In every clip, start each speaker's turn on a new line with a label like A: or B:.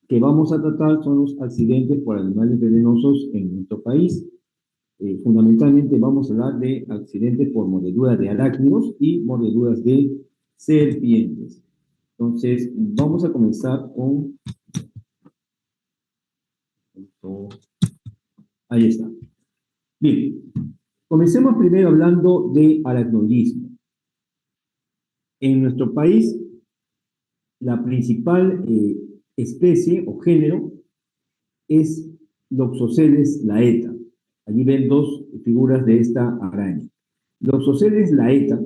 A: que vamos a tratar son los accidentes por animales venenosos en nuestro país. Fundamentalmente vamos a hablar de accidentes por mordeduras de arácnidos y mordeduras de serpientes. Entonces, vamos a comenzar con... Ahí está. Bien, comencemos primero hablando de aracnoidismo. En nuestro país, la principal especie o género es Loxosceles laeta. Allí ven dos figuras de esta araña. Loxosceles laeta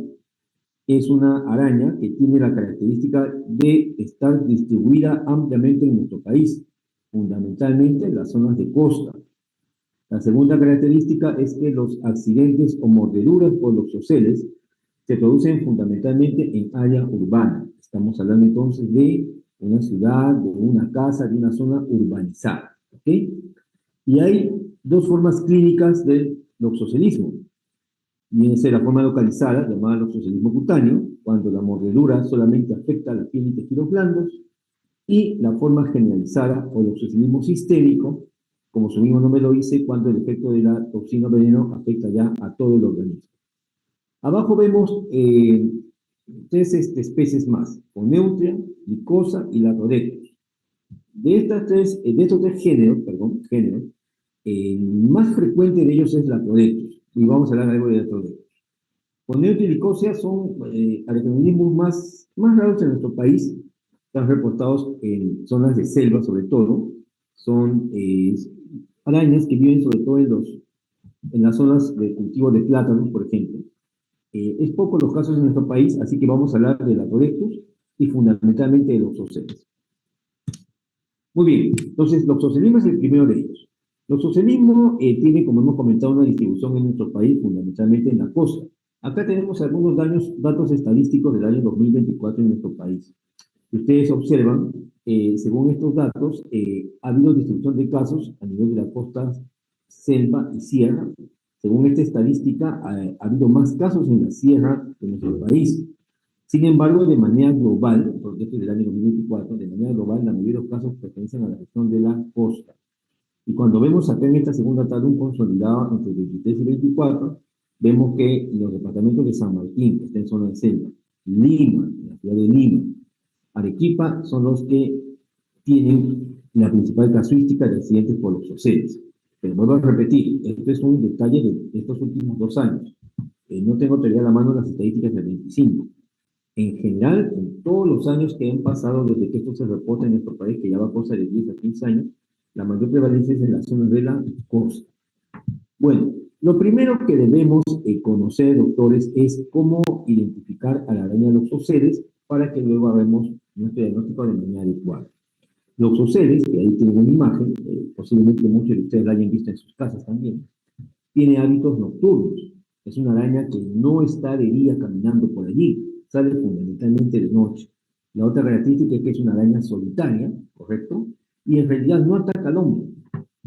A: es una araña que tiene la característica de estar distribuida ampliamente en nuestro país, fundamentalmente en las zonas de costa. La segunda característica es que los accidentes o mordeduras por Loxosceles se producen fundamentalmente en área urbana. Estamos hablando entonces de una ciudad, de una casa, de una zona urbanizada. ¿Ok? Y hay dos formas clínicas del loxocelismo. Viene a ser la forma localizada, llamada loxocelismo cutáneo, cuando la mordedura solamente afecta a la piel y tejidos blandos, y la forma generalizada o loxocelismo sistémico, como su mismo nombre lo dice, cuando el efecto de la toxina o veneno afecta ya a todo el organismo. Abajo vemos tres especies más: Oneutria, Lycosa y Latrodectus. De estos tres géneros, el más frecuente de ellos es Latrodectus, y vamos a hablar algo de Latrodectus. Oneutria y Lycosa son aracnoidismos más raros en nuestro país, están reportados en zonas de selva sobre todo, son arañas que viven sobre todo en las zonas de cultivo de plátanos, por ejemplo. Es poco los casos en nuestro país, así que vamos a hablar de Latrodectus y fundamentalmente de Loxosceles. Muy bien, entonces Loxocelismo es el primero de ellos. Loxocelismo tiene, como hemos comentado, una distribución en nuestro país, fundamentalmente en la costa. Acá tenemos algunos datos estadísticos del año 2024 en nuestro país. Si ustedes observan, según estos datos, ha habido distribución de casos a nivel de la costa, selva y sierra. Según esta estadística, ha habido más casos en la sierra de nuestro país. Sin embargo, de manera global, porque esto es del año 2024, de manera global, la mayoría de los casos pertenecen a la región de la costa. Y cuando vemos acá en esta segunda tabla un consolidado entre 23 y 24, vemos que los departamentos de San Martín, que está en zona de selva, Lima, la ciudad de Lima, Arequipa, son los que tienen la principal casuística de accidentes por Loxosceles. Pero vuelvo a repetir, esto es un detalle de estos últimos 2 años. No tengo todavía a la mano las estadísticas del 25. En general, en todos los años que han pasado desde que esto se reporta en nuestro país, que ya va cosa de 10 a 15 años, la mayor prevalencia es en las zonas de la costa. Bueno, lo primero que debemos conocer, doctores, es cómo identificar a la araña Loxosceles para que luego hagamos nuestro diagnóstico de manera adecuada. Loxosceles, que ahí tienen una imagen, posiblemente muchos de ustedes la hayan visto en sus casas también, tiene hábitos nocturnos. Es una araña que no está de día caminando por allí, sale fundamentalmente de noche. La otra característica es que es una araña solitaria, ¿correcto? Y en realidad no ataca al hombre.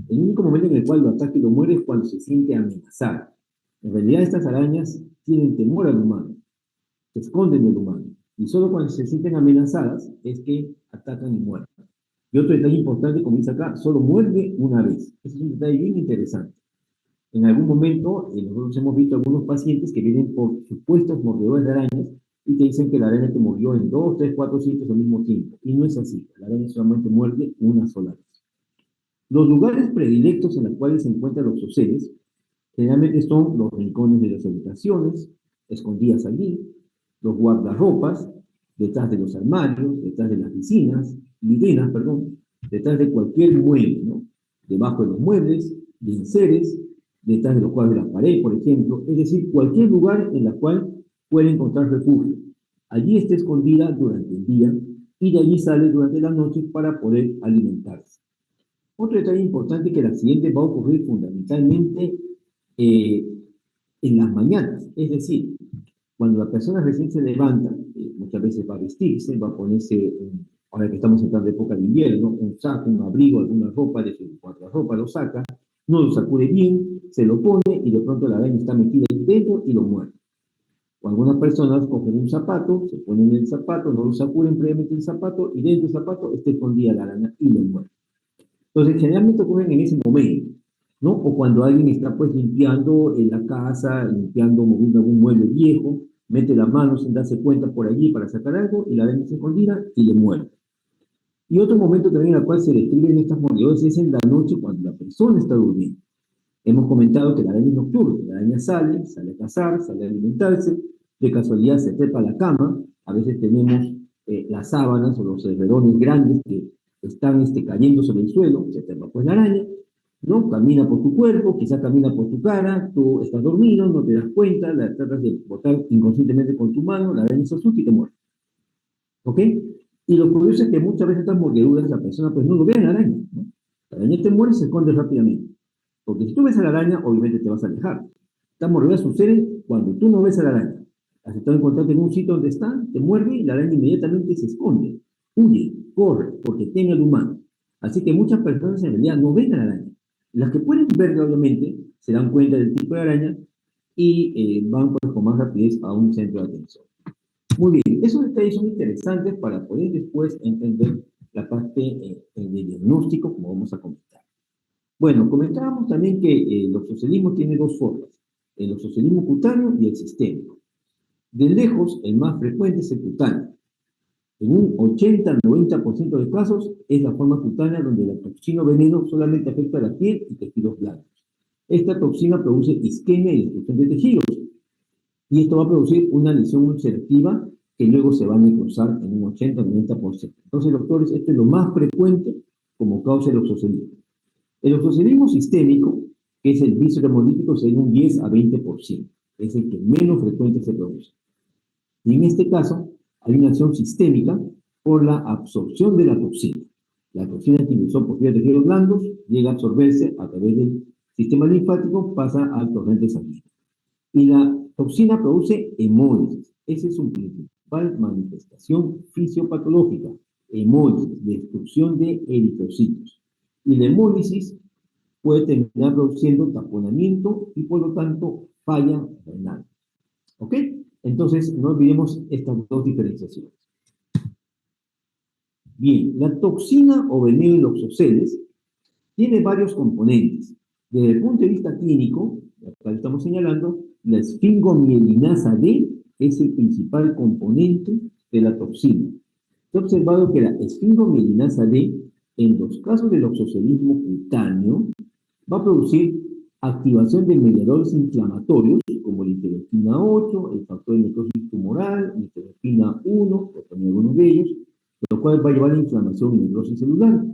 A: El único momento en el cual lo ataca y lo muere es cuando se siente amenazada. En realidad estas arañas tienen temor al humano, se esconden del humano, y solo cuando se sienten amenazadas es que atacan y mueren. Y otro detalle importante, como dice acá, solo muerde una vez. Ese es un detalle bien interesante. En algún momento, nosotros hemos visto algunos pacientes que vienen por supuestos mordedores de arañas y te dicen que la araña te mordió en 2, 3, 4 sitios al mismo tiempo. Y no es así. La araña solamente muerde una sola vez. Los lugares predilectos en los cuales se encuentran los Loxosceles generalmente son los rincones de las habitaciones, escondidas allí, los guardarropas, detrás de los armarios, detrás de las vitrinas, detrás de cualquier mueble, ¿no? Debajo de los muebles, de enseres, detrás de los cuadros de la pared, por ejemplo, es decir, cualquier lugar en el cual puede encontrar refugio. Allí está escondida durante el día y de allí sale durante la noche para poder alimentarse. Otro detalle importante es que el accidente va a ocurrir fundamentalmente en las mañanas, es decir, cuando la persona recién se levanta, muchas veces va a vestirse, va a ponerse, ahora que estamos entrando en época de invierno, un saco, un abrigo, alguna ropa, de su guardarropa, lo saca, no lo sacude bien, se lo pone y de pronto la araña está metida ahí dentro y lo muerde. O algunas personas cogen un zapato, se ponen el zapato, no lo sacuden previamente el zapato, y dentro del zapato está escondida la araña y lo muerde. Entonces, generalmente ocurren en ese momento, ¿no? O cuando alguien está, pues, limpiando en la casa, limpiando, moviendo algún mueble viejo, mete la mano sin darse cuenta por allí para sacar algo, y la araña está escondida y le muerde. Y otro momento también en el cual se describen estas mordeduras es en la noche cuando la persona está durmiendo. Hemos comentado que la araña es nocturna, la araña sale a cazar, sale a alimentarse, de casualidad se trepa a la cama, a veces tenemos las sábanas o los edredones grandes que están cayendo sobre el suelo, se trepa pues la araña, ¿no? Camina por tu cuerpo, quizá camina por tu cara, tú estás dormido, no te das cuenta, la tratas de botar inconscientemente con tu mano, la araña se asusta y te muerde. ¿Ok? Y lo curioso es que muchas veces estas mordeduras la persona pues no lo ve a la araña, ¿no? La araña te muerde y se esconde rápidamente. Porque si tú ves a la araña, obviamente te vas a alejar. Estas mordeduras suceden cuando tú no ves a la araña. Has estado en contacto en un sitio donde está, te muerde y la araña inmediatamente se esconde, huye, corre, porque teme al humano. Así que muchas personas en realidad no ven a la araña. Las que pueden verla, obviamente, se dan cuenta del tipo de araña y van pues, con más rapidez a un centro de atención. Muy bien, esos detalles son interesantes para poder después entender la parte de diagnóstico, como vamos a comentar. Bueno, comentábamos también que el oxocelismo tiene dos formas, el oxocelismo cutáneo y el sistémico. De lejos, el más frecuente es el cutáneo. En un 80-90% de casos es la forma cutánea donde la toxina o veneno solamente afecta a la piel y tejidos blancos. Esta toxina produce isquemia y destrucción de tejidos, y esto va a producir una lesión ulcerativa que luego se va a necrosar en un 80-90%. Entonces, doctores, esto es lo más frecuente como causa del oxocelismo. El oxocelismo sistémico, que es el vicio hemolítico, es en un 10-20%. Es el que menos frecuente se produce. Y en este caso, hay una acción sistémica por la absorción de la toxina. La toxina que ingresó por vía de tejidos blandos llega a absorberse a través del sistema linfático, pasa al torrente sanguíneo. Y la toxina produce hemólisis. Esa es su principal manifestación fisiopatológica. Hemólisis, destrucción de eritrocitos. Y la hemólisis puede terminar produciendo taponamiento y por lo tanto falla renal. ¿Ok? Entonces, no olvidemos estas dos diferenciaciones. Bien, la toxina o veneno de oxoceles tiene varios componentes. Desde el punto de vista clínico, acá estamos señalando, la esfingomielinasa D es el principal componente de la toxina. Se ha observado que la esfingomielinasa D, en los casos del oxocelismo cutáneo, va a producir activación de mediadores inflamatorios, como la interleuquina 8, el factor de necrosis tumoral, la interleuquina 1, por poner algunos de ellos, lo cual va a llevar a inflamación y necrosis celular.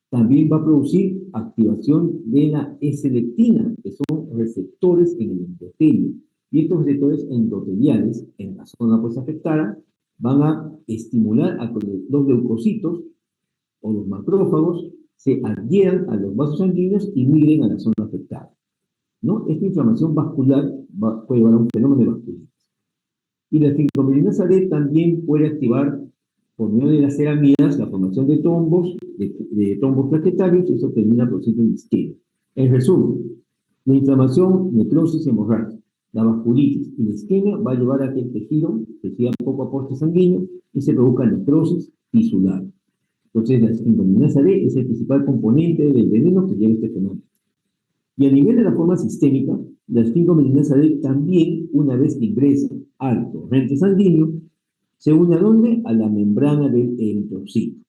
A: También va a producir activación de la S-lectina, que son receptores en el endotelio. Y estos receptores endoteliales, en la zona pues afectada, van a estimular a que los leucocitos o los macrófagos se adhieran a los vasos sanguíneos y migren a la zona afectada, ¿no? Esta inflamación vascular puede llevar a un fenómeno de vasculitis. Y la esfingomielinasa D también puede activar por medio de las ceramidas la formación de trombos, de trombos plaquetarios, y eso termina produciendo isquemia. En resumen, la inflamación, necrosis hemorrágica, la vasculitis y la isquemia va a llevar a que el tejido reciba poco aporte sanguíneo y se produzca necrosis tisular. Entonces, la esfingomielinasa D es el principal componente del veneno que lleva este fenómeno. Y a nivel de la forma sistémica, la esfingomielinasa D también, una vez que ingresa al torrente sanguíneo, se une a ¿dónde? A la membrana del eritrocito.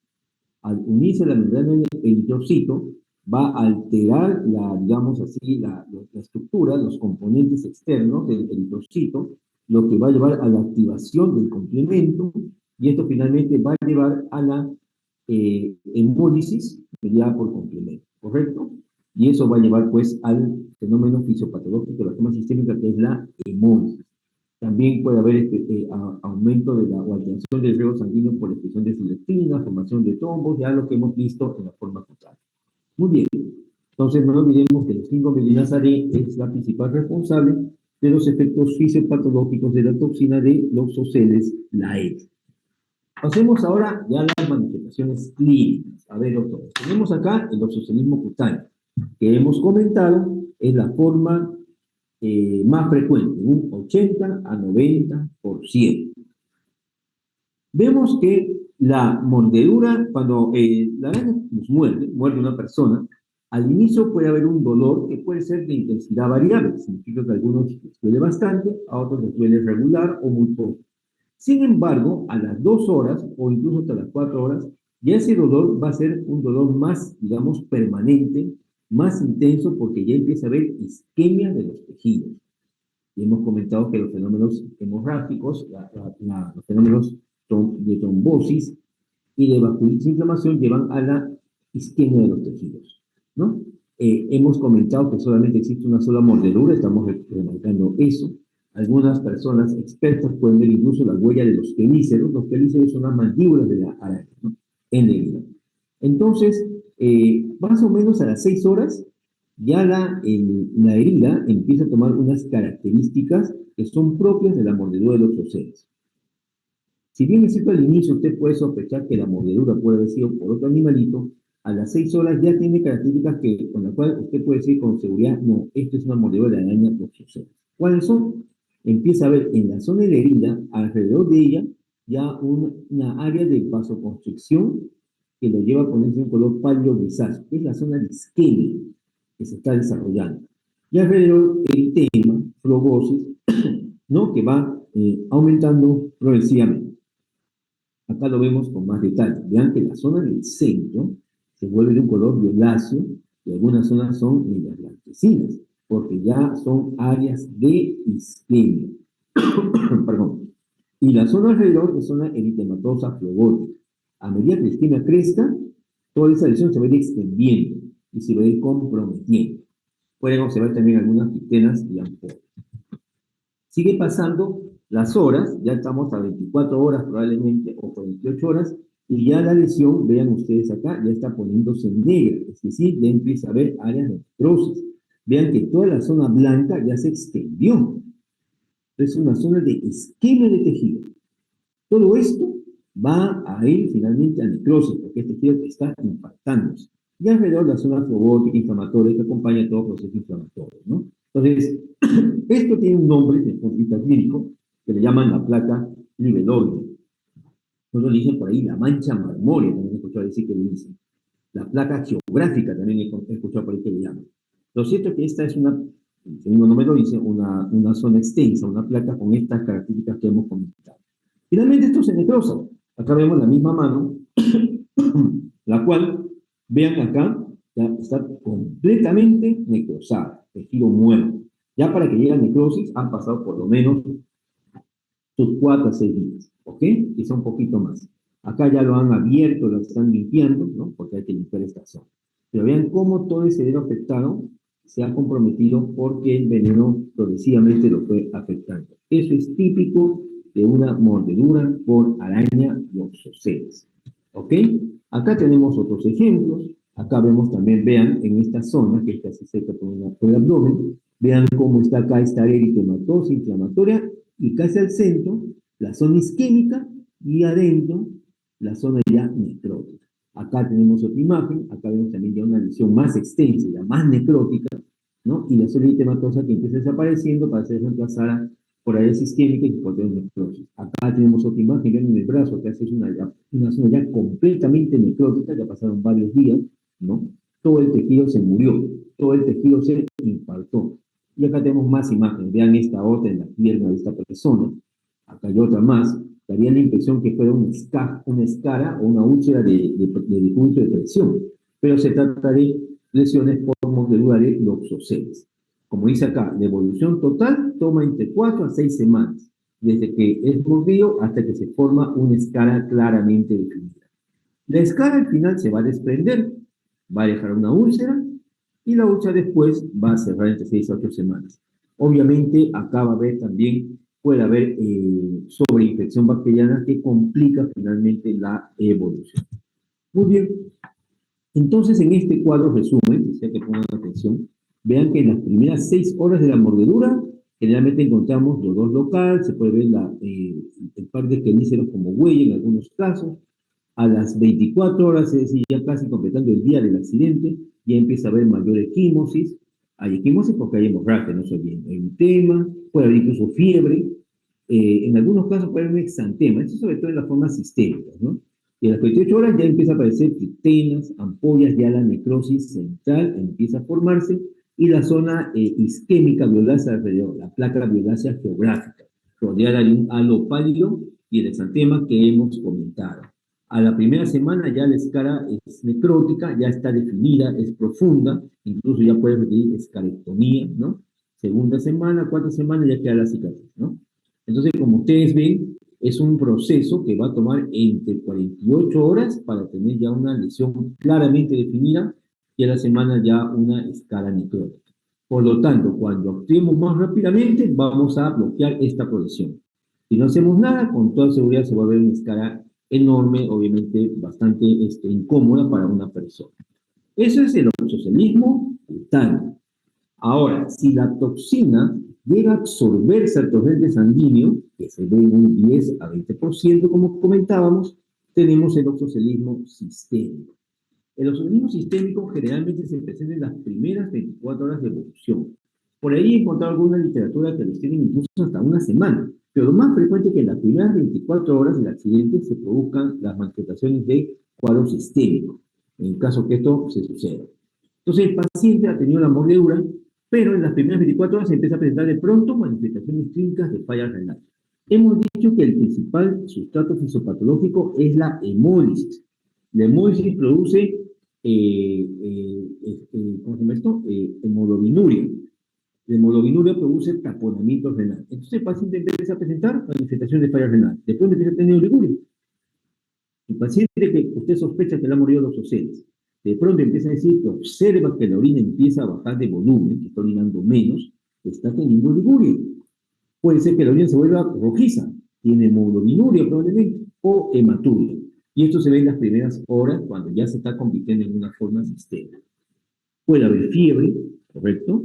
A: Al unirse a la membrana del eritrocito, va a alterar digamos así, la estructura, los componentes externos del eritrocito, lo que va a llevar a la activación del complemento, y esto finalmente va a llevar a la hemólisis mediada por complemento, ¿correcto? Y eso va a llevar pues al fenómeno fisiopatológico de la forma sistémica, que es la hemólisis. También puede haber aumento de o alteración del riego sanguíneo por expresión de selectina, formación de trombos, ya lo que hemos visto en la forma cutánea. Muy bien. Entonces, no olvidemos que la esfingomielinasa D es la principal responsable de los efectos fisiopatológicos de la toxina de oxoceles, la ET. Pasemos ahora ya a las manifestaciones clínicas. A ver, doctores, tenemos acá el oxocelismo cutáneo, que hemos comentado, es la forma más frecuente, un 80 a 90%. Vemos que la mordedura, cuando la araña nos muerde una persona, al inicio puede haber un dolor que puede ser de intensidad variable. Significa que a algunos les duele bastante, a otros les duele regular o muy poco. Sin embargo, a las 2 horas o incluso hasta las 4 horas, ya ese dolor va a ser un dolor más, digamos, permanente, más intenso, porque ya empieza a haber isquemia de los tejidos. Y hemos comentado que los fenómenos hemorrágicos, los fenómenos de trombosis y de vasculitis e inflamación llevan a la isquemia de los tejidos, ¿no? Hemos comentado que solamente existe una sola mordedura, estamos remarcando eso. Algunas personas expertas pueden ver incluso la huella de los quelíceros. Los quelíceros son las mandíbulas de la araña, ¿no? En la herida. Entonces, más o menos a las 6 horas, ya la herida empieza a tomar unas características que son propias de la mordedura de los ocelos. Si bien es cierto al inicio usted puede sospechar que la mordedura puede haber sido por otro animalito, a las 6 horas ya tiene características con las cuales usted puede decir con seguridad, no, esto es una mordedura de araña ocelos. ¿Cuáles son? Empieza a ver en la zona de la herida, alrededor de ella, ya una área de vasoconstricción que lo lleva a ponerse un color pálido grisáceo, que es la zona de isquemia que se está desarrollando. Y alrededor eritema, flobosis, ¿no? Que va aumentando progresivamente. Acá lo vemos con más detalle. Vean que la zona del centro se vuelve de un color violáceo y algunas zonas son medias blanquecinas, porque ya son áreas de isquemia. Perdón. Y la zona alrededor es zona eritematosa flebótica. A medida que la isquemia crezca, toda esa lesión se va a ir extendiendo y se va a ir comprometiendo. Pueden observar también algunas quitenas y ampollas. Sigue pasando las horas, ya estamos a 24 horas probablemente, o 48 horas, y ya la lesión, vean ustedes acá, ya está poniéndose en negra, es decir, ya empieza a haber áreas de necrosis. Vean que toda la zona blanca ya se extendió. Es una zona de isquemia de tejido. Todo esto va a ir finalmente a necrosis, porque este tejido está impactándose. Y alrededor la zona flebótica inflamatoria que acompaña todo proceso inflamatorio, ¿no? Entonces, esto tiene un nombre desde el punto de vista clínico que le llaman la placa libedoide. Nosotros le dicen por ahí la mancha marmórea, también he escuchado decir que le dicen. La placa geográfica también he escuchado por ahí que le llaman. Lo cierto es que esta es una, el segundo nombre lo dice, una zona extensa, una placa con estas características que hemos comentado. Finalmente esto se necrosa. Acá vemos la misma mano, la cual, vean acá, ya está completamente necrosada, tejido muerto. Ya para que llegue a necrosis han pasado por lo menos sus 4 a 6 días, ¿ok? Quizá un poquito más. Acá ya lo han abierto, lo están limpiando, ¿no? Porque hay que limpiar esta zona. Pero vean cómo todo ese dedo afectado se ha comprometido porque el veneno progresivamente lo fue afectando. Eso es típico de una mordedura por araña loxoceles, ¿ok? Acá tenemos otros ejemplos. Acá vemos también, vean, en esta zona, que está cerca por el abdomen, vean cómo está acá esta área eritematosa, inflamatoria, y casi al centro, la zona isquémica, y adentro, la zona ya necrótica. Acá tenemos otra imagen, acá vemos también ya una lesión más extensa, ya más necrótica, ¿no? Y la zona eritematosa que empieza desapareciendo para ser reemplazada por áreas isquémicas y por necrosis. Acá tenemos otra imagen, vean en el brazo, acá es una zona ya completamente necrótica, ya pasaron varios días, ¿no? Todo el tejido se murió, todo el tejido se infartó. Y acá tenemos más imágenes, vean esta otra en la pierna de esta persona, acá hay otra más, daría la impresión que fuera una escara o una úlcera de punto de presión, pero se trata de lesiones por mordedura de loxoceles. Como dice acá, la evolución total toma entre 4 a 6 semanas, desde que es mordido hasta que se forma una escara claramente definida. La escara al final se va a desprender, va a dejar una úlcera, y la úlcera después va a cerrar entre 6 a 8 semanas. Obviamente, acá va a haber también, puede haber sobreinfección bacteriana que complica finalmente la evolución. Muy bien. Entonces, en este cuadro resumen, desea que pongan atención, vean que en las primeras 6 horas de la mordedura, generalmente encontramos dolor local, se puede ver el par de quelíceros como huella en algunos casos. A las 24 horas, es decir, ya casi completando el día del accidente, ya empieza a haber mayor equimosis, Hay equimosis porque hay hemorragia, no se olviden. Hay un tema, puede haber incluso fiebre, en algunos casos puede haber un exantema, esto sobre todo en las formas sistémicas, ¿no? Y a las 48 horas ya empieza a aparecer tictenas, ampollas, ya la necrosis central empieza a formarse y la zona isquémica violácea alrededor, la placa violácea geográfica, rodeada de un halo pálido y el exantema que hemos comentado. A la primera semana ya la escara es necrótica, ya está definida, es profunda, incluso ya puede requerir escarectomía, ¿no? Segunda semana, cuarta semana ya queda la cicatriz, ¿no? Entonces, como ustedes ven, es un proceso que va a tomar entre 48 horas para tener ya una lesión claramente definida y a la semana ya una escara necrótica. Por lo tanto, cuando actuemos más rápidamente, vamos a bloquear esta progresión. Si no hacemos nada, con toda seguridad se va a ver una escara enorme, obviamente bastante incómoda para una persona. Eso es el oxocelismo cutáneo. Ahora, si la toxina llega a absorberse al torrente sanguíneo, que se ve en un 10 a 20%, como comentábamos, tenemos el oxocelismo sistémico. El oxocelismo sistémico generalmente se presenta en las primeras 24 horas de evolución. Por ahí he encontrado alguna literatura que los tienen incluso hasta una semana, pero lo más frecuente es que en las primeras 24 horas del accidente se produzcan las manifestaciones de cuadro sistémico, en el caso que esto se suceda. Entonces el paciente ha tenido la mordedura, pero en las primeras 24 horas se empieza a presentar de pronto manifestaciones clínicas de falla renal. Hemos dicho que el principal sustrato fisiopatológico es la hemólisis. La hemólisis produce, ¿cómo se llama esto? Hemoglobinuria. La hemoglobinuria produce taponamiento renal. Entonces el paciente empieza a presentar manifestaciones de falla renal. Después empieza a tener oliguria. El paciente que usted sospecha que le ha morido los oceles, de pronto empieza a decir que observa que la orina empieza a bajar de volumen, que está orinando menos, está teniendo oliguria. Puede ser que la orina se vuelva rojiza, tiene hemoglobinuria probablemente, o hematuria. Y esto se ve en las primeras horas cuando ya se está convirtiendo en una forma sistémica. Puede haber fiebre, ¿correcto?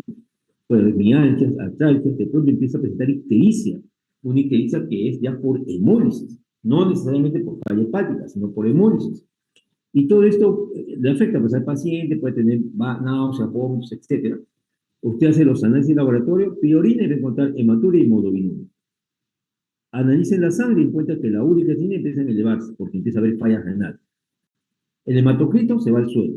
A: Puede haber mialgias, artralgias, de pronto empieza a presentar ictericia, una ictericia que es ya por hemólisis, no necesariamente por falla hepática, sino por hemólisis. Y todo esto le afecta pues, al paciente, puede tener náuseas, vómitos, etc. Usted hace los análisis de laboratorio, pide orina y va a encontrar hematuria y hemoglobinuria. Analicen la sangre y encuentra que la úrica tiene empieza a elevarse porque empieza a haber falla renal. El hematocrito se va al suelo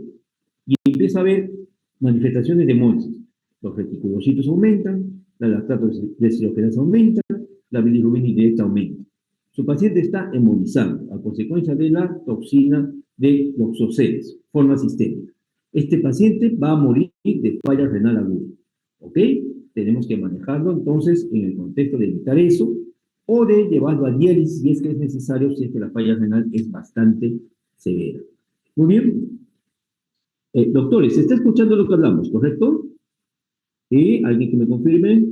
A: y empieza a haber manifestaciones de hemólisis. Los reticulocitos aumentan, la lactato deshidrogenasa aumenta, la bilirrubina indirecta aumenta. Su paciente está hemolizando a consecuencia de la toxina de los oxoceles, forma sistémica. Este paciente va a morir de falla renal aguda. ¿Ok? Tenemos que manejarlo entonces en el contexto de evitar eso o de llevarlo a diálisis si es que es necesario, si es que la falla renal es bastante severa. Muy bien. Doctores, ¿se está escuchando lo que hablamos, correcto? ¿Alguien que me confirme?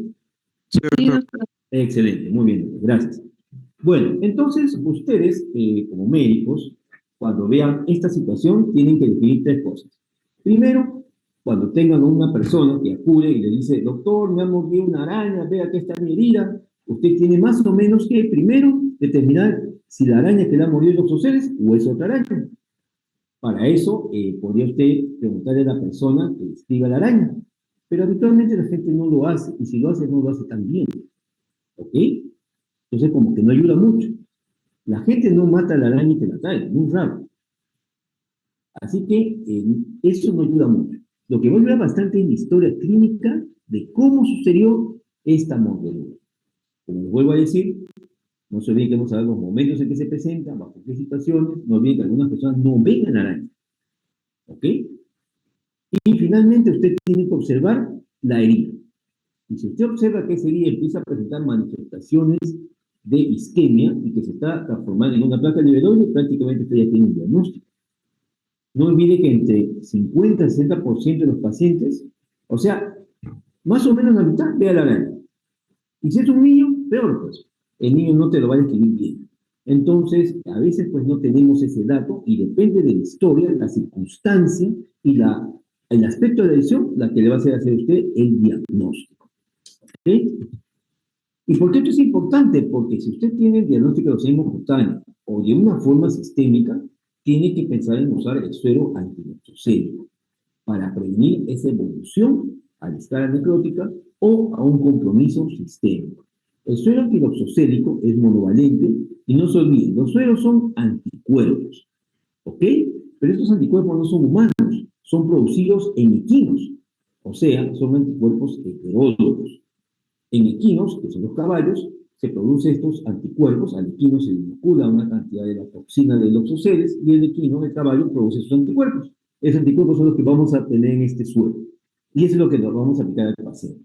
B: Sí, doctor.
A: Excelente, muy bien, gracias. Bueno, entonces ustedes, como médicos, cuando vean esta situación, tienen que definir tres cosas. Primero, cuando tengan una persona que acude y le dice, doctor, me ha mordido una araña, vea que está mi herida, usted tiene más o menos que, primero, determinar si la araña que le ha mordido los oxoceles o es otra araña. Para eso, podría usted preguntarle a la persona que describa la araña. Pero habitualmente la gente no lo hace, y si lo hace, no lo hace tan bien. ¿Ok? Entonces, como que no ayuda mucho. La gente no mata a la araña y te la trae, muy raro. Así que eso no ayuda mucho. Lo que va a ayudar bastante es la historia clínica de cómo sucedió esta mordedura. Como les vuelvo a decir, no se olviden que vamos a ver los momentos en que se presenta, bajo qué situaciones, no olviden que algunas personas no ven a la araña. ¿Ok? Y finalmente usted tiene que observar la herida. Y si usted observa que esa herida empieza a presentar manifestaciones de isquemia y que se está transformando en una placa livedoide, prácticamente usted ya tiene un diagnóstico. No olvide que entre 50 y 60% de los pacientes, o sea, más o menos la mitad, ve a la araña. Y si es un niño, peor pues. El niño no te lo va a describir bien. Entonces, a veces pues no tenemos ese dato y depende de la historia, la circunstancia y el aspecto de la lesión la que le va a hacer a usted el diagnóstico. ¿Ok? ¿Y por qué esto es importante? Porque si usted tiene el diagnóstico de leucemia cutánea o de una forma sistémica, tiene que pensar en usar el suero antineutrógeno para prevenir esa evolución a la escala necrótica o a un compromiso sistémico. El suero antiloxocélico es monovalente y no se olviden, los sueros son anticuerpos, ¿ok? Pero estos anticuerpos no son humanos, son producidos en equinos, o sea, son anticuerpos heterólogos. En equinos, que son los caballos, se producen estos anticuerpos, al equino se vincula una cantidad de la toxina de loxoceles y el equino, el caballo, produce esos anticuerpos. Esos anticuerpos son los que vamos a tener en este suero. Y eso es lo que nos vamos a aplicar al paciente.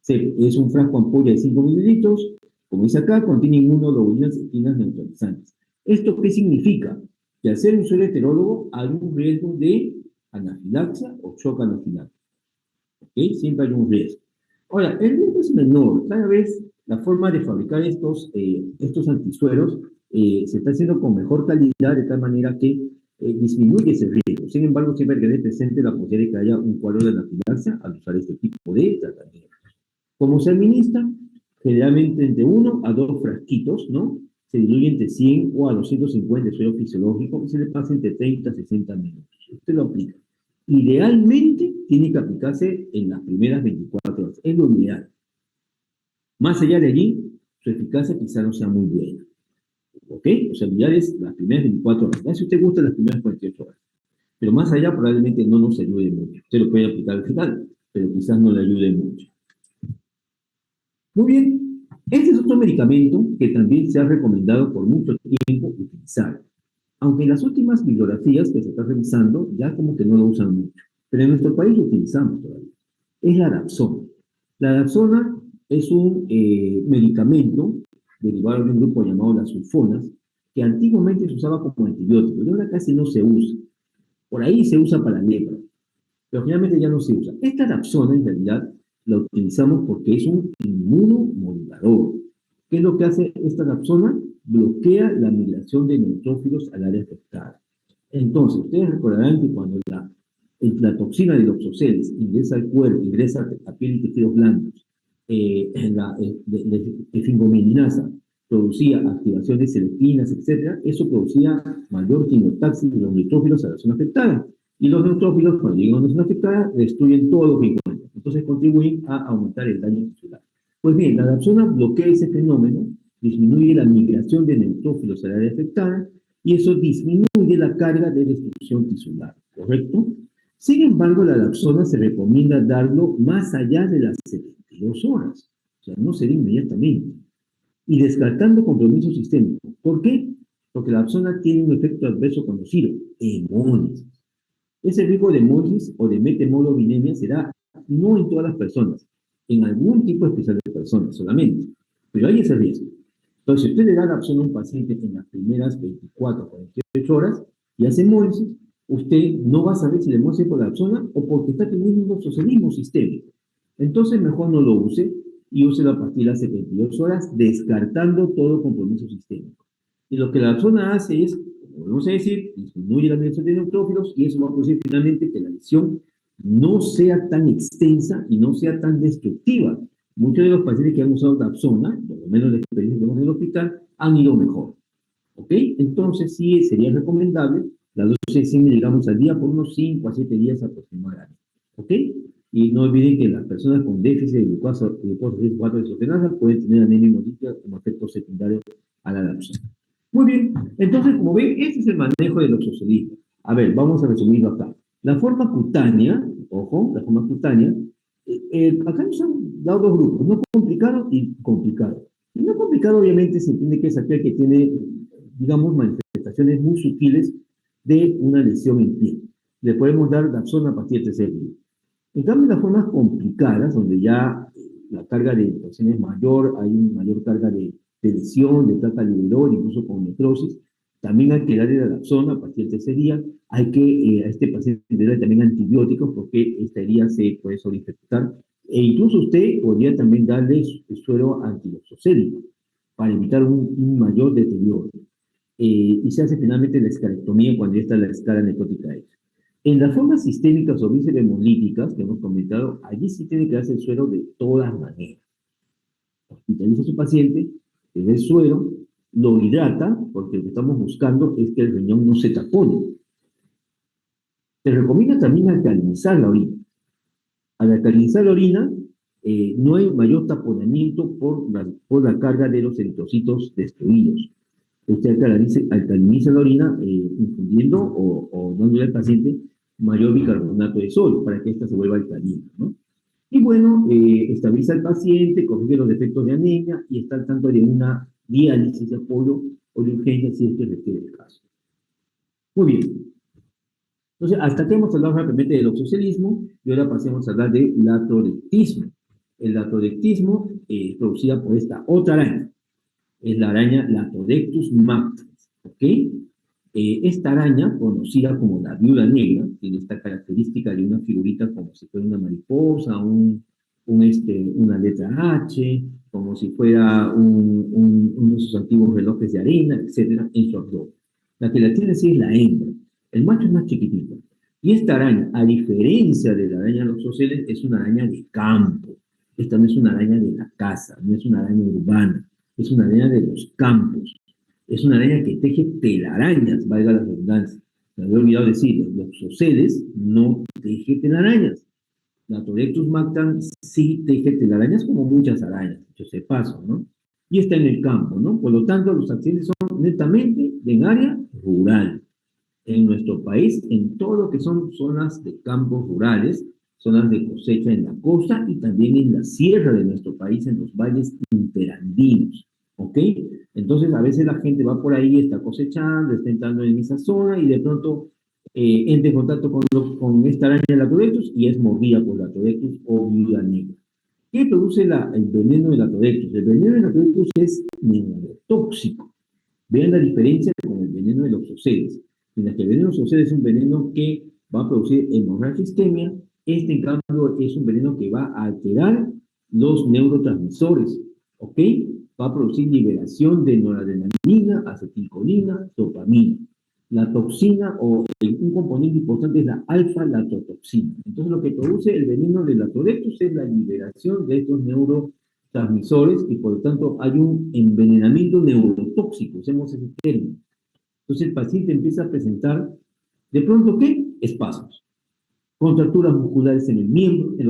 A: Es un frasco ampolla de 5 mililitros, como dice acá, contiene inmunoglobulinas equinas neutralizantes. ¿Esto qué significa? Que al ser un suero heterólogo hay un riesgo de anafilaxia o shock anafiláctico. ¿Ok? Siempre hay un riesgo. Ahora, el riesgo es menor. Cada vez la forma de fabricar estos antisueros se está haciendo con mejor calidad, de tal manera que disminuye ese riesgo. Sin embargo, siempre hay que tener presente la posibilidad de que haya un cuadro de anafilaxia al usar este tipo de tratamiento. ¿Cómo se administra? Generalmente entre 1 a 2 frasquitos, ¿no? Se diluye entre 100 o a 250 de suero fisiológico y se le pasa entre 30 a 60 minutos. Usted lo aplica. Idealmente tiene que aplicarse en las primeras 24 horas. Es lo ideal. Más allá de allí, su eficacia quizá no sea muy buena. ¿Ok? O sea, lo ideal es las primeras 24 horas. Ya si usted gusta las primeras 48 horas. Pero más allá probablemente no nos ayude mucho. Usted lo puede aplicar al final, pero quizás no le ayude mucho. Muy bien. Este es otro medicamento que también se ha recomendado por mucho tiempo utilizar. Aunque en las últimas bibliografías que se está revisando ya como que no lo usan mucho. Pero en nuestro país lo utilizamos todavía. Es la Dapsona. La Dapsona es un medicamento derivado de un grupo llamado las sulfonas, que antiguamente se usaba como antibiótico, y ahora casi no se usa. Por ahí se usa para lepra, pero generalmente ya no se usa. Esta Dapsona, en realidad, la utilizamos porque es un inmunomodulador. ¿Qué es lo que hace esta Dapsona? Bloquea la migración de neutrófilos al área afectada. Entonces, ustedes recordarán que cuando la toxina de loxoceles ingresa al cuerpo, ingresa a piel y tejidos blandos, la efingomilinasa producía activación de selectinas, etc., eso producía mayor quimiotaxis de los neutrófilos a la zona afectada. Y los neutrófilos, cuando llegan a una zona afectada, destruyen todo lo que encuentran. Entonces contribuyen a aumentar el daño tisular. Pues bien, la Dapsona bloquea ese fenómeno, disminuye la migración de neutrófilos al área afectada, y eso disminuye la carga de destrucción tisular, ¿correcto? Sin embargo, la Dapsona se recomienda darlo más allá de las 72 horas, o sea, no sería inmediatamente, y descartando compromiso sistémico. ¿Por qué? Porque la Dapsona tiene un efecto adverso conocido, hemólisis. Ese riesgo de hemólisis o de metemoglobinemia será no en todas las personas, en algún tipo especial de personas solamente, pero hay ese riesgo. Entonces, si usted le da la opción a un paciente en las primeras 24 o 48 horas y hace hemólisis, usted no va a saber si le hemólisis por la Dapsona o porque está teniendo un toxocelemismo sistémico. Entonces, mejor no lo use y use la pastilla a 72 horas, descartando todo compromiso sistémico. Y lo que la Dapsona hace es, como vamos a decir, disminuye la migración de neutrófilos y eso va a producir finalmente que la lesión no sea tan extensa y no sea tan destructiva. Muchos de los pacientes que han usado Dapsona, por lo menos la experiencia que tenemos en el hospital, han ido mejor. ¿Ok? Entonces sí sería recomendable la dosis de 100 miligramos al día por unos 5 a 7 días aproximadamente. ¿Ok? Y no olviden que las personas con déficit de glucosa 4 desogenasa pueden tener anemia hemolítica como efecto secundario a la Dapsona. Muy bien, entonces como ven, este es el manejo del loxocelismo. A ver, vamos a resumirlo acá. La forma cutánea, ojo, la forma cutánea, acá nos han dado dos grupos, no complicado y complicado. Y no complicado obviamente se entiende que es aquel que tiene, digamos, manifestaciones muy sutiles de una lesión en piel. Le podemos dar Dapsona a partir de tercer día. En cambio, las formas complicadas, donde ya la carga de toxina es mayor, hay una mayor carga de lesión, de placa alrededor, incluso con necrosis, también hay que darle la Dapsona a partir de tercer día. Hay que a este paciente darle también antibióticos porque esta herida se puede sobreinfectar. E incluso usted podría también darle suero antiloxocélico para evitar un mayor deterioro. Y se hace finalmente la escalectomía cuando ya está la escala necrótica hecha. En las formas sistémicas o visceromolíticas que hemos comentado, allí sí tiene que darse el suero de todas maneras. Hospitaliza a su paciente, le da el suero, lo hidrata, porque lo que estamos buscando es que el riñón no se tapone. Se recomienda también alcalinizar la orina. Al alcalinizar la orina, no hay mayor taponamiento por la carga de los eritrocitos destruidos. Usted alcaliniza la orina infundiendo o dándole al paciente mayor bicarbonato de sodio para que ésta se vuelva alcalina, ¿no? Y bueno, estabiliza al paciente, corrige los defectos de anemia y está al tanto de una diálisis de apoyo o de urgencia si es que requiere el caso. Muy bien. Entonces, hasta aquí hemos hablado rápidamente del oxocelismo y ahora pasemos a hablar de latrodectismo. El latrodectismo es producida por esta otra araña, es la araña Latrodectus mactans, ¿ok? Esta araña, conocida como la viuda negra, tiene esta característica de una figurita como si fuera una mariposa, una letra H, como si fuera uno de esos antiguos relojes de arena, etcétera, en su abdomen. La que la tiene así es la hembra. El macho es más chiquitito. Y esta araña, a diferencia de la araña Loxosceles, es una araña de campo. Esta no es una araña de la casa, no es una araña urbana, es una araña de los campos. Es una araña que teje telarañas, valga la redundancia. Me había olvidado decir, los Loxosceles no teje telarañas. Latrodectus mactans sí teje telarañas como muchas arañas, dicho sea de paso, ¿no? Y está en el campo, ¿no? Por lo tanto, los accidentes son netamente en área rural. En nuestro país, en todo lo que son zonas de campos rurales, zonas de cosecha en la costa y también en la sierra de nuestro país, en los valles interandinos, ¿ok? Entonces, a veces la gente va por ahí, está cosechando, está entrando en esa zona y de pronto entra en contacto con esta araña de Latrodectus y es mordida por Latrodectus o viuda negra. ¿Qué produce el veneno de Latrodectus? El veneno de Latrodectus es neurotóxico. Vean la diferencia con el veneno de los Loxosceles. Mientras que el veneno de los Loxosceles es un veneno que va a producir hemorragia isquemia, este en cambio es un veneno que va a alterar los neurotransmisores, ¿ok? Va a producir liberación de noradrenalina, acetilcolina, dopamina. La toxina o un componente importante es la alfa-latotoxina. Entonces lo que produce el veneno de Latrodectus es la liberación de estos neurotransmisores y por lo tanto hay un envenenamiento neurotóxico, usemos ese término. Entonces el paciente empieza a presentar, ¿de pronto qué? Espasmos, contracturas musculares en los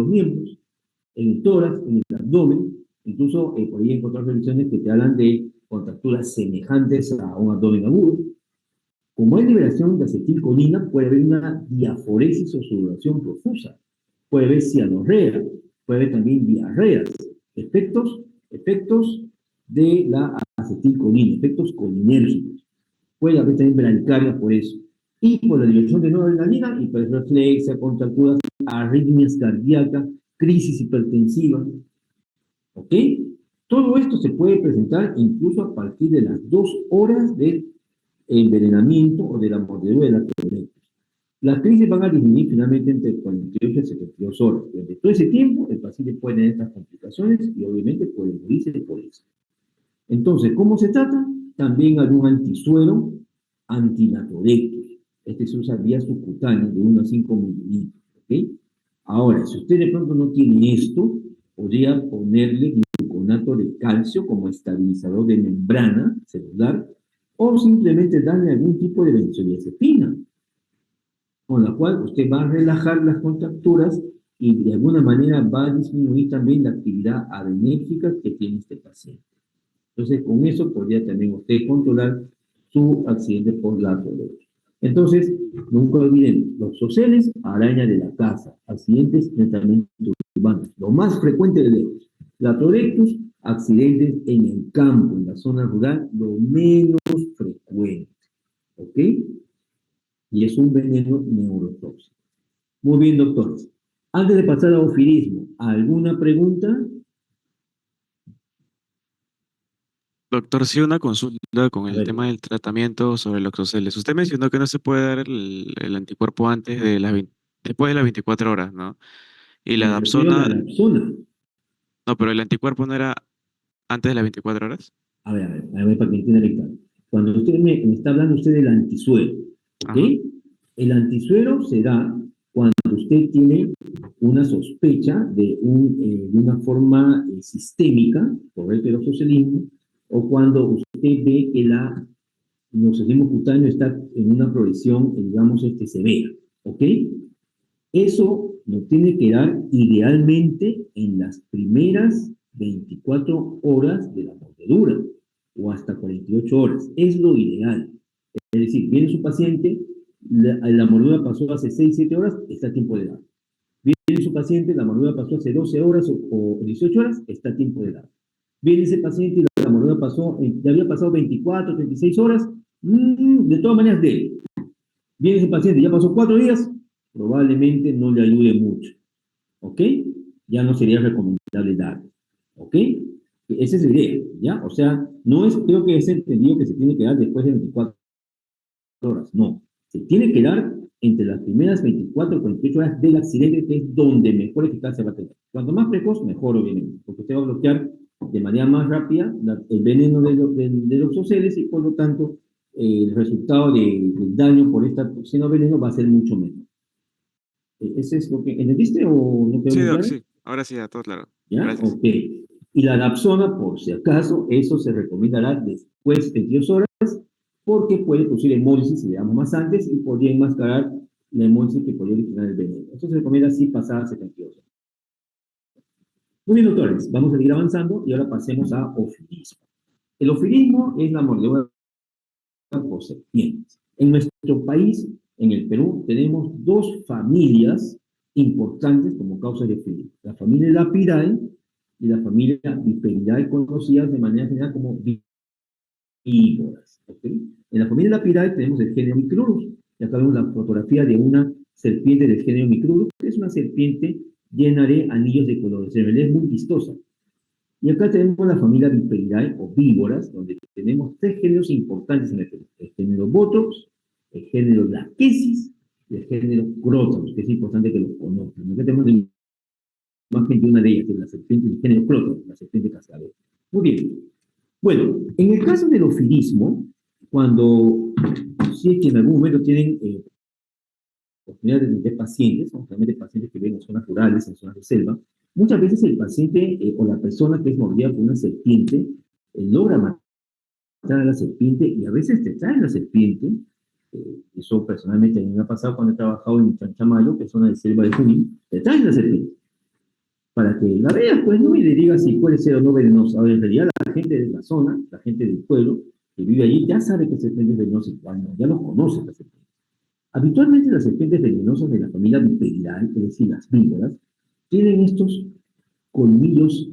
A: miembros, en el tórax, en el abdomen, incluso por ahí encontrar revisiones que te hablan de contracturas semejantes a un abdomen agudo. Como hay liberación de acetilcolina, puede haber una diaforesis o sudoración profusa, puede haber cianorrea, puede haber también diarreas, efectos de la acetilcolina, efectos colinérgicos. Puede haber también bradicardia por eso. Y por la liberación de noradrenalina, hiperreflexia, contracturas, arritmias cardíacas, crisis hipertensiva. ¿Ok? Todo esto se puede presentar incluso a partir de las 2 horas del envenenamiento o de la mordedura de la Latrodectus. Las crisis van a disminuir finalmente entre 48 y 72 horas. Durante todo ese tiempo, el paciente puede tener estas complicaciones y obviamente puede morirse por eso. Entonces, ¿cómo se trata? También hay un antisuero antilatrodectus. Este se usa vía subcutánea de 1 a 5 mililitros. ¿Ok? Ahora, si usted de pronto no tiene esto, podría ponerle gluconato de calcio como estabilizador de membrana celular o simplemente darle algún tipo de benzodiazepina, con la cual usted va a relajar las contracturas y de alguna manera va a disminuir también la actividad adrenérgica que tiene este paciente. Entonces, con eso podría también usted controlar su accidente por Latrodectus. Entonces, nunca olviden, los Loxosceles, araña de la casa, accidentes netamente urbanos. Lo más frecuente de lejos. Latrodectus, accidentes en el campo, en la zona rural, lo menos frecuente. ¿Ok? Y es un veneno neurotóxico. Muy bien, doctores. Antes de pasar a ofilismo, ¿alguna pregunta?
B: Doctor, sí, una consulta con
A: A
B: el
A: ver,
B: tema del tratamiento sobre los oxoceles. Usted mencionó que no se puede dar el anticuerpo antes de después de las 24 horas, ¿no? Y la
A: me refiero a la
B: Dapsona,
A: Dapsona.
B: no, pero el anticuerpo no era antes de las 24 horas.
A: A ver, para que entienda bien claro. Cuando usted me está hablando usted del antisuero, ¿ok?
B: Ajá.
A: El antisuero se da cuando usted tiene una sospecha de una forma sistémica, por el heterosocelismo, o cuando usted ve que el nosocismo cutáneo está en una progresión, digamos, severa, ¿ok? Eso nos tiene que dar idealmente en las primeras 24 horas de la mordedura o hasta 48 horas. Es lo ideal. Es decir, viene su paciente, la mordedura pasó hace 6, 7 horas, está a tiempo de dar. Viene su paciente, la mordedura pasó hace 12 horas o 18 horas, está a tiempo de dar. Viene ese paciente y la mordedura pasó, ya había pasado 24, 36 horas, de todas maneras de Viene ese paciente, ya pasó 4 días, probablemente no le ayude mucho, ¿ok? Ya no sería recomendable darle, ¿ok? Esa es la idea, ¿ya? O sea, no es, creo que es entendido que se tiene que dar después de 24 horas, no. Se tiene que dar entre las primeras 24 o 48 horas del accidente, que es donde mejor eficacia va a tener. Cuanto más precoz, mejor, obviamente, porque usted va a bloquear de manera más rápida el veneno de los oxoceles y por lo tanto el resultado del daño por esta toxina o veneno va a ser mucho menor. ¿Ese es lo que entendiste o no quedó
B: Sí,
A: muy
B: Doc,
A: claro?
B: sí. Ahora sí, ya todo claro.
A: ¿Ya?
B: Gracias.
A: Ok. Y la dapsona, por si acaso, eso se recomendará después de 22 horas porque puede producir hemólisis si le damos más antes y podría enmascarar la hemólisis que podría originar el veneno. Eso se recomienda así pasadas 72 horas. Muy bien, doctores, vamos a seguir avanzando y ahora pasemos a ofilismo. El ofilismo es la mordedura por serpientes. En nuestro país, en el Perú, tenemos dos familias importantes como causa de ofilismo. La familia Lapidae y la familia Viperidae, conocidas de manera general como víboras. ¿Okay? En la familia Lapidae tenemos el género Micrurus. Y acá vemos la fotografía de una serpiente del género Micrurus, que es una serpiente llena de anillos de colores. En realidad es muy vistosa. Y acá tenemos la familia Viperidae o víboras, donde tenemos tres géneros importantes en el Perú. El género Botrops, el género Lachesis y el género Crotalus, que es importante que los conozcan. Acá tenemos la imagen de una de ellas, que es la serpiente del género Crotalus, la serpiente cascabel. Muy bien. Bueno, en el caso del ofilismo, cuando si es que en algún momento tienen oportunidad de atender pacientes, realmente pacientes que viven en zonas rurales, en zonas de selva, muchas veces el paciente o la persona que es mordida por una serpiente logra matar a la serpiente y a veces te trae la serpiente. Eso personalmente a mí me ha pasado cuando he trabajado en Chanchamayo, que es zona de selva de Junín, te traen la serpiente para que la veas, pues, ¿no? Y le digas si puede ser o no venenosa. Ahora, en realidad, la gente de la zona, la gente del pueblo que vive allí, ya sabe que serpiente es venenosa, ya los conoce la serpiente. Habitualmente las serpientes venenosas de la familia Viperidae, es decir, las víboras, tienen estos colmillos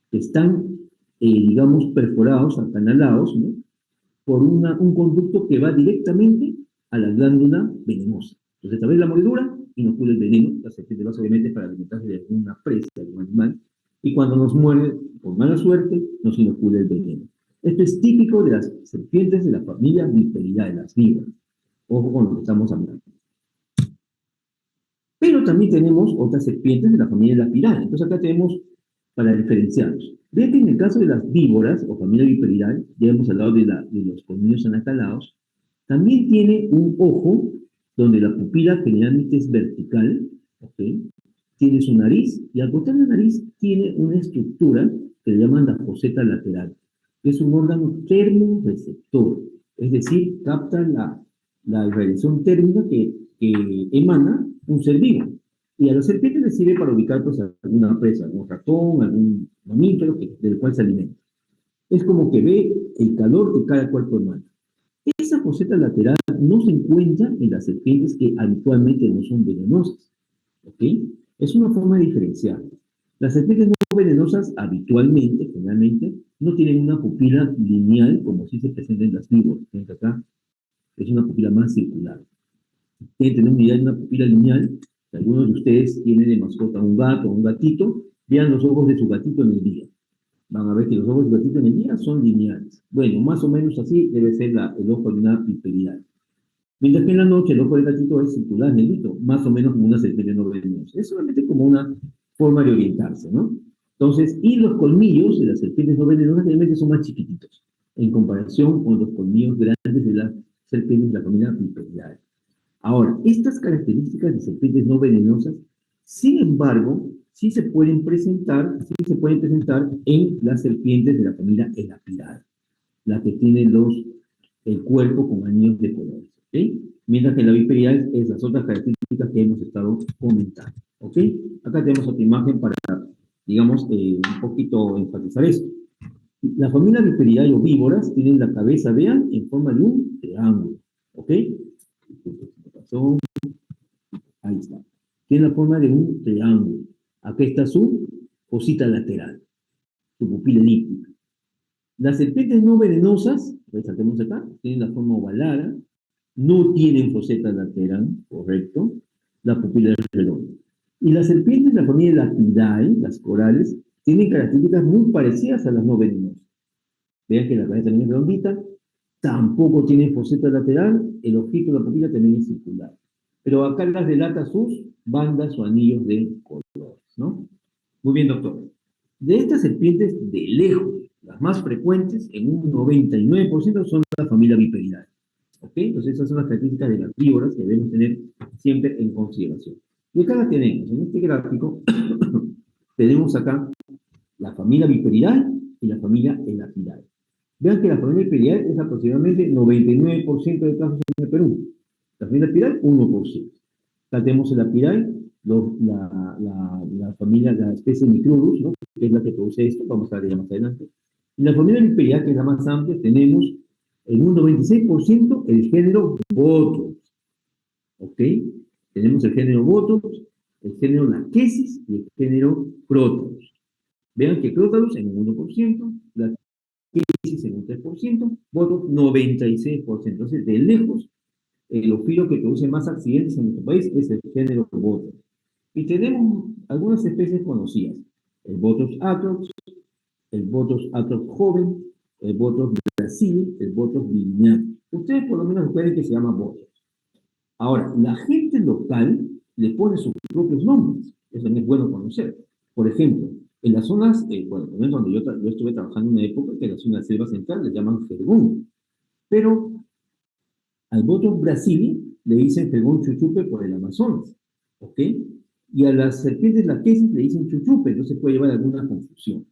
A: que están, digamos, perforados, acanalados, ¿no? Por un conducto que va directamente a la glándula venenosa. Entonces, a través de la mordedura, inocula el veneno, la serpiente lo hace obviamente para alimentarse de alguna presa, de algún animal, y cuando nos muerde, por mala suerte, nos inocula el veneno. Esto es típico de las serpientes de la familia Viperidae, las víboras. Ojo con lo que estamos hablando. Pero también tenemos otras serpientes de la familia Lapidae. Entonces acá tenemos para diferenciarlos. Vean que en el caso de las víboras o familia Viperidae, ya hemos hablado de los colmillos anacalados, también tiene un ojo donde la pupila generalmente es vertical, ¿ok? Tiene su nariz y al costado de la nariz tiene una estructura que le llaman la foseta lateral, que es un órgano termorreceptor, es decir, capta la radiación térmica que emana un ser vivo. Y a la serpiente le sirve para ubicar pues, alguna presa, algún ratón, algún mamífero del cual se alimenta. Es como que ve el calor que cae al cuerpo humano. Esa foseta lateral no se encuentra en las serpientes que habitualmente no son venenosas. ¿Ok? Es una forma de diferenciar. Las serpientes no venenosas habitualmente, generalmente, no tienen una pupila lineal como si se presenta en las víboras. Acá es una pupila más circular. Tienen que tener una idea de una pupila lineal. Si algunos de ustedes tienen de mascota un gato o un gatito, vean los ojos de su gatito en el día. Van a ver que los ojos del gatito en el día son lineales. Bueno, más o menos así debe ser el ojo de una viperidae. Mientras que en la noche el ojo del gatito es circular, negrito, más o menos como una serpiente no venenosa. Es solamente como una forma de orientarse, ¿no? Entonces, y los colmillos de las serpientes no venenosas realmente son más chiquititos, en comparación con los colmillos grandes de las serpientes de la familia Viperidae. Ahora, estas características de serpientes no venenosas, sin embargo, sí se pueden presentar en las serpientes de la familia Elapidae, la que tiene el cuerpo con anillos de colores. ¿Okay? mientras que la viperidal es las otras características que hemos estado comentando. ¿Ok? Acá tenemos otra imagen para, digamos, un poquito enfatizar esto. La familia Viperidae ovívoras tienen la cabeza, vean, en forma de un triángulo. ¿Ok? Ahí está. Tiene la forma de un triángulo. Aquí está su fosita lateral, su pupila elíptica. Las serpientes no venenosas, resaltemos acá, tienen la forma ovalada, no tienen foseta lateral, correcto, la pupila es redonda. Y las serpientes de la familia Lapidae, las corales, tienen características muy parecidas a las no venenosas. Vean que la cabeza también es redondita, tampoco tienen foseta lateral, el ojito de la pupila también es circular. Pero acá las delata sus bandas o anillos de colores, ¿no? Muy bien, doctor. De estas serpientes, de lejos, las más frecuentes, en un 99%, son la familia Viperidae. ¿Ok? Entonces, esas son las características de las víboras que debemos tener siempre en consideración. Y acá las tenemos. En este gráfico, tenemos acá la familia Viperidae y la familia Elapidae. Vean que la familia Viperidae es aproximadamente 99% de casos en el Perú. La familia Elapidae, 1%. Acá tenemos Elapidae, la familia, la especie Micrurus, ¿no? Que es la que produce esto, vamos a ver más adelante. Y la familia Viperidae, que es la más amplia, tenemos en un 96% el género Botox. ¿Ok? Tenemos el género Botox, el género Lachesis y el género Crotalus. Vean que Crotalus en un 1%, Lachesis en un 3%, Botox 96%. Entonces, de lejos, el ofilo que produce más accidentes en nuestro país es el género Botox. Y tenemos algunas especies conocidas. El Botox atrox, el Botox atrox joven, el Botox Brasil, el Botox lineal. Ustedes por lo menos recuerden que se llama Botox. Ahora, la gente local le pone sus propios nombres. Eso también es bueno conocer. Por ejemplo, en las zonas, bueno, donde yo estuve trabajando en una época, que en la zona de selva central le llaman jergón. Pero al Botox Brasil le dicen jergón chuchupe por el Amazonas. ¿Ok? Y a las serpientes laquesis le dicen chuchupe, entonces puede llevar alguna confusión.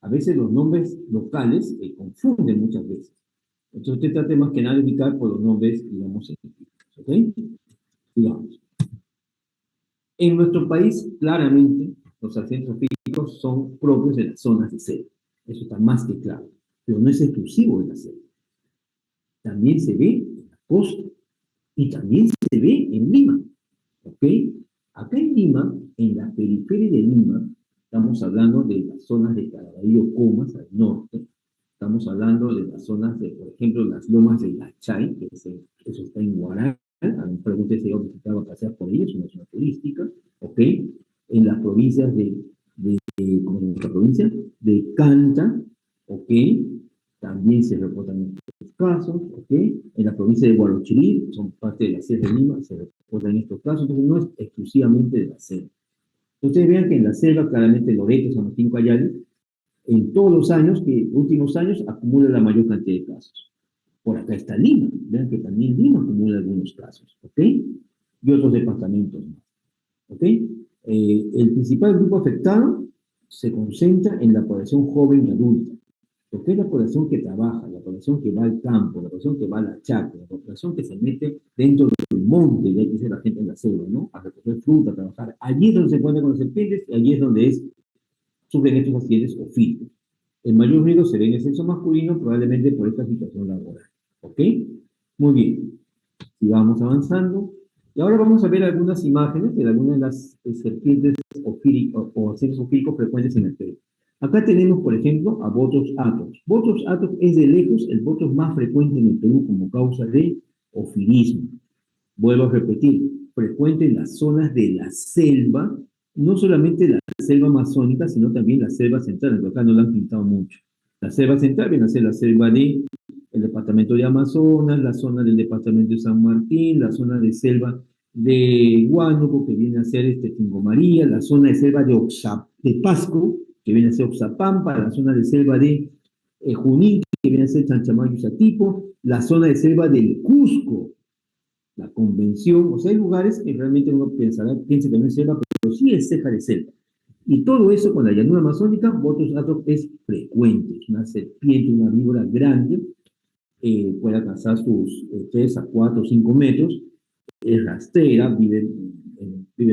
A: A veces los nombres locales confunden muchas veces. Entonces usted trate más que nada de ubicar por los nombres, digamos, científicos. ¿Ok? Digamos. En nuestro país, claramente, los accidentes ofílicos son propios de las zonas de selva. Eso está más que claro. Pero no es exclusivo de la selva. También se ve en la costa. Y también se ve en Lima. ¿Ok? Acá en Lima, en la periferia de Lima, estamos hablando de las zonas de Caraballo Comas, al norte. Estamos hablando de las zonas de, por ejemplo, las lomas de Lachay, que eso está en Huaral. A lo mejor usted se va a visitar o pasear por ahí, es una zona turística. ¿Ok? En las provincias como en nuestra provincia, de Canta. ¿Ok? También se reportan estos casos, ¿ok? En la provincia de Huarochirí, son parte de la selva de Lima, se reportan estos casos, entonces no es exclusivamente de la selva. Ustedes vean que en la selva, claramente Loreto, San Martín, Callari, en todos los años, últimos años, acumula la mayor cantidad de casos. Por acá está Lima, vean que también Lima acumula algunos casos, ¿ok? Y otros departamentos más, ¿ok? El principal grupo afectado se concentra en la población joven y adulta. Porque es la población que trabaja, la población que va al campo, la población que va a la chacra, la población que se mete dentro del monte, y hay que ser la gente en la selva, ¿no? A recoger fruta, a trabajar. Allí es donde se encuentran con las serpientes y allí es donde sufren estos accidentes ofílicos. El mayor riesgo se ve en el sexo masculino, probablemente por esta situación laboral. ¿Ok? Muy bien. Sigamos avanzando. Y ahora vamos a ver algunas imágenes de algunas de las serpientes ofílicos o accidentes ofílicos frecuentes en el Perú. Acá tenemos, por ejemplo, a Botox atrox. Botox atrox es de lejos el Botox más frecuente en el Perú como causa de ofilismo. Vuelvo a repetir, frecuente en las zonas de la selva, no solamente la selva amazónica, sino también la selva central, porque acá no la han pintado mucho. La selva central viene a ser la selva del departamento de Amazonas, la zona del departamento de San Martín, la zona de selva de Huánuco, que viene a ser Tingo María, la zona de selva de Pasco, que viene a ser Oxapampa, la zona de selva de Junín, que viene a ser Chanchamayo y Satipo, la zona de selva del Cusco, la Convención, o sea, hay lugares que realmente uno piensa que no es selva, pero sí es ceja de selva. Y todo eso con la llanura amazónica, Botox atrox es frecuente, es una serpiente, una víbora grande, puede alcanzar sus 3 a 4 o 5 metros, es rastrera,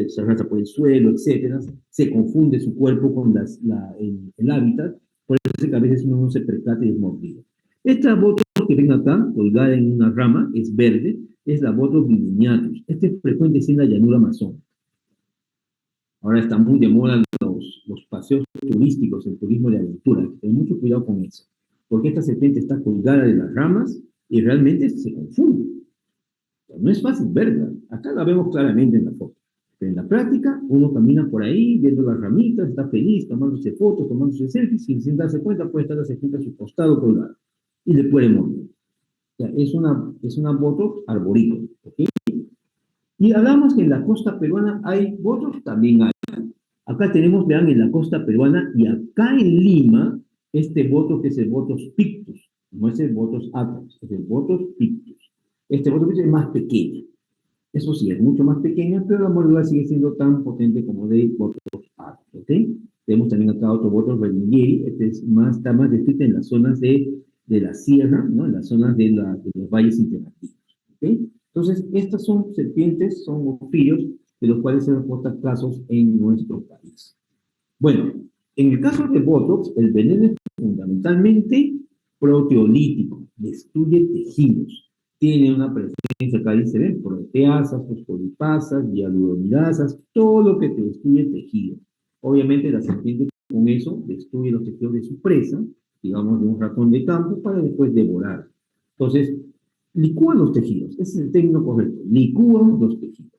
A: se arrastra por el suelo, etcétera, se confunde su cuerpo con el hábitat, por eso es que a veces uno no se percata y es mordido. Esta botos que ven acá, colgada en una rama, es verde, es la botos viviniatus. Este es frecuente en la llanura amazónica. Ahora está muy de moda los paseos turísticos, el turismo de aventura. Ten mucho cuidado con eso, porque esta serpiente está colgada de las ramas y realmente se confunde. No es fácil verla. Acá la vemos claramente en la foto. Pero en la práctica, uno camina por ahí, viendo las ramitas, está feliz, tomándose fotos, tomándose selfies, y sin darse cuenta puede estar la serpiente a su costado colgada. Y le puede morder. O sea, es una botos arborícola. ¿Okay? Y hablamos que en la costa peruana hay botos, también hay. Acá tenemos, vean, en la costa peruana y acá en Lima, este boto que es el botos pictus. No es el botos atrox, es el botos pictus. Este botos pictus es más pequeño. Eso sí, es mucho más pequeña, pero la mordedura sigue siendo tan potente como de botos atrox. ¿Ok? Tenemos también acá otro botos berlingueri. Este está más descrito en las zonas de la sierra, ¿no? En las zonas de los valles interactivos. ¿Ok? Entonces, estas son serpientes, son ofidios, de los cuales se reportan casos en nuestro país. Bueno, en el caso de Botox, el veneno es fundamentalmente proteolítico, destruye tejidos. Tiene una presencia, acá dice, ven, proteasas, fosfolipasas, hialuronidasas, todo lo que te destruye tejido. Obviamente la serpiente con eso destruye los tejidos de su presa, digamos de un ratón de campo, para después devorar. Entonces, licúan los tejidos, ese es el término correcto, licúan los tejidos.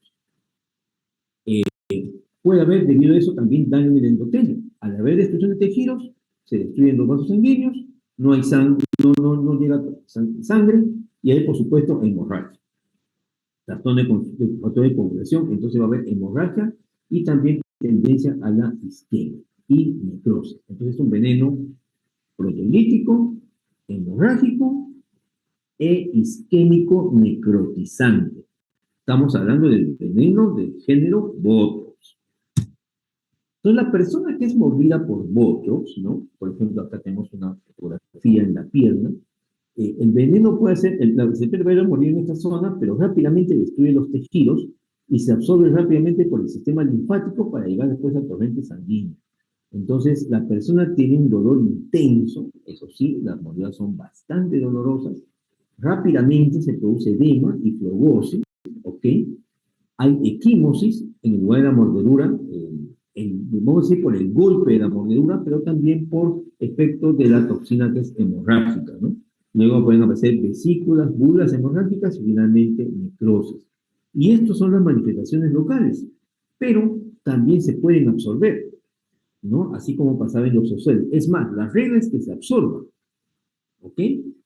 A: Puede haber, debido a eso, también daño en el endotelio. Al haber destrucción de tejidos, se destruyen los vasos sanguíneos, no hay sangre, no llega sangre, y hay, por supuesto, hemorragia. Trastorno de coagulación, entonces va a haber hemorragia y también tendencia a la isquemia y necrosis. Entonces es un veneno proteolítico, hemorrágico e isquémico necrotizante. Estamos hablando del veneno del género Botox. Entonces, la persona que es mordida por Botox, ¿no? Por ejemplo, acá tenemos una fotografía en la pierna. El veneno puede ser, la serpiente puede morir en esta zona, pero rápidamente destruye los tejidos y se absorbe rápidamente por el sistema linfático para llegar después al torrente sanguíneo. Entonces, la persona tiene un dolor intenso, eso sí, las mordidas son bastante dolorosas. Rápidamente se produce edema y flebosis, ¿ok? Hay equimosis en el lugar de la mordedura, vamos a decir por el golpe de la mordedura, pero también por efectos de la toxina que es hemorrágica, ¿no? Luego pueden aparecer vesículas, bulas hemorrágicas y finalmente necrosis. Y estas son las manifestaciones locales, pero también se pueden absorber, ¿no? Así como pasaba en los ocelos. Es más, la regla es que se absorba, ¿ok?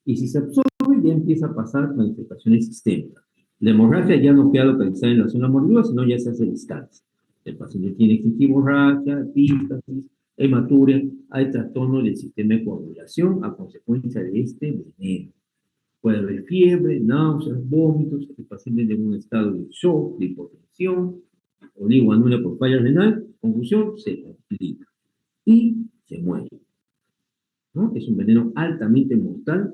A: Y si se absorbe, ya empieza a pasar manifestaciones sistémicas. La hemorragia ya no queda localizada en la zona mordida, sino ya se hace distancia. El paciente tiene hemorragia, epístasis, hematuria, hay trastorno del sistema de coagulación a consecuencia de este veneno. Puede haber fiebre, náuseas, vómitos, el paciente tiene un estado de shock, de hipotensión, oligoanuria por falla renal, confusión, se complica y se muere, ¿no? Es un veneno altamente mortal,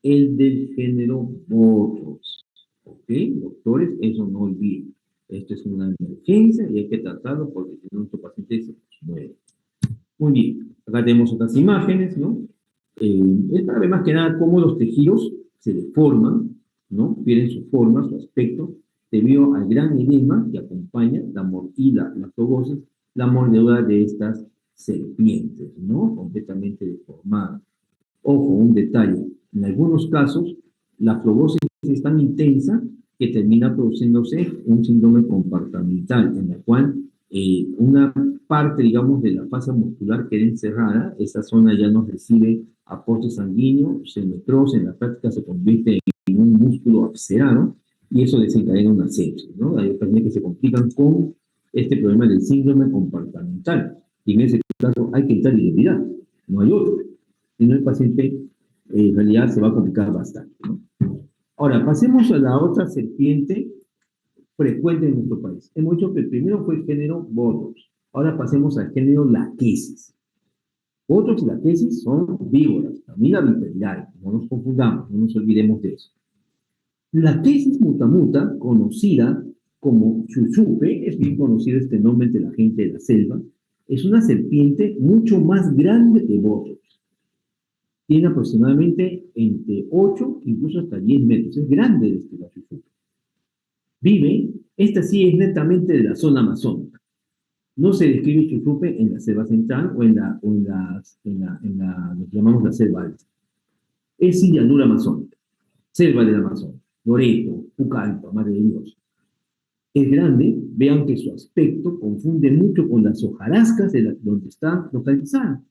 A: el del género Botox. ¿Ok? Doctores, eso no olviden. Esto es una emergencia y hay que tratarlo porque si no, nuestro paciente se muere. Muy bien, acá tenemos otras imágenes, ¿no? Es para ver más que nada cómo los tejidos se deforman, ¿no? Pierden su forma, su aspecto, debido al gran edema que acompaña la flebosis, la mordedura de estas serpientes, ¿no? Completamente deformadas. Ojo, un detalle, en algunos casos la flebosis es tan intensa que termina produciéndose un síndrome compartamental, en la cual una parte, digamos, de la fascia muscular queda encerrada, esa zona ya no recibe aporte sanguíneo, se necrosa, en la práctica se convierte en un músculo abscerado y eso desencadena una sepsis, ¿no? Hay personas que se complican con este problema del síndrome compartamental y en ese caso hay que quitar identidad, no hay otro. Si no, el paciente en realidad se va a complicar bastante, ¿no? Ahora, pasemos a la otra serpiente frecuente en nuestro país. Hemos dicho que el primero fue el género Botox. Ahora pasemos al género Lachesis. Botox y Lachesis son víboras, familia Viperidae. No nos confundamos, no nos olvidemos de eso. La Tesis mutamuta, conocida como chuchupe, es bien conocido este nombre entre la gente de la selva, es una serpiente mucho más grande que Botox. Tiene aproximadamente entre 8, incluso hasta 10 metros. Es grande la chuchupe. Vive, esta sí es netamente de la zona amazónica. No se describe chuchupe en la selva central o lo que llamamos la selva alta. Es sí llanura amazónica, selva del Amazonas, Loreto, Pucallpa, Madre de Dios. Es grande, vean que su aspecto confunde mucho con las hojarascas donde está localizada.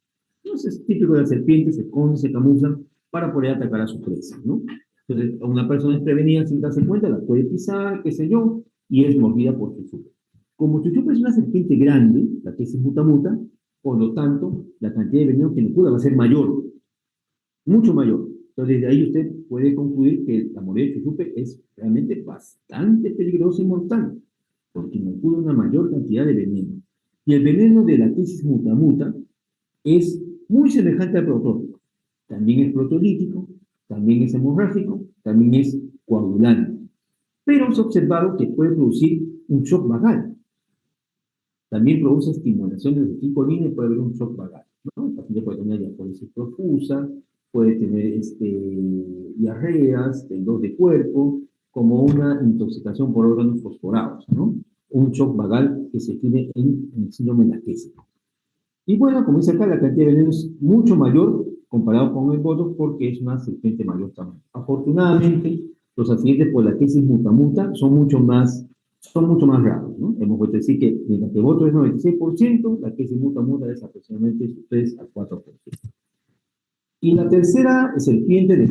A: Entonces, es típico de las serpientes, se esconden, se camuflan para poder atacar a su presa, ¿no? Entonces, a una persona desprevenida sin darse cuenta, la puede pisar, qué sé yo, y es mordida por chuchupe. Como chuchupe es una serpiente grande, la que es mutamuta, por lo tanto, la cantidad de veneno que le cura va a ser mayor, mucho mayor. Entonces, de ahí usted puede concluir que la mordida de chuchupe es realmente bastante peligrosa y mortal, porque inocula una mayor cantidad de veneno. Y el veneno de la tesis mutamuta es muy semejante al protótipo. También es protolítico, también es hemorrágico, también es coagulante. Pero se ha observado que puede producir un shock vagal. También produce estimulación de acetilcolina y puede haber un shock vagal, ¿no? El paciente puede tener diapólisis profusa, puede tener diarreas, dolor de cuerpo, como una intoxicación por órganos fosforados, ¿no? Un shock vagal que se tiene en el síndrome laquésico. Y bueno, como dice acá, la cantidad de veneno es mucho mayor comparado con el botox porque es una serpiente mayor tamaño. Afortunadamente, los accidentes por la tesis mutamuta son mucho más raros, ¿no? Hemos vuelto a decir que mientras que el botox es 96%, la tesis mutamuta es aproximadamente 3 al 4%. Y la tercera serpiente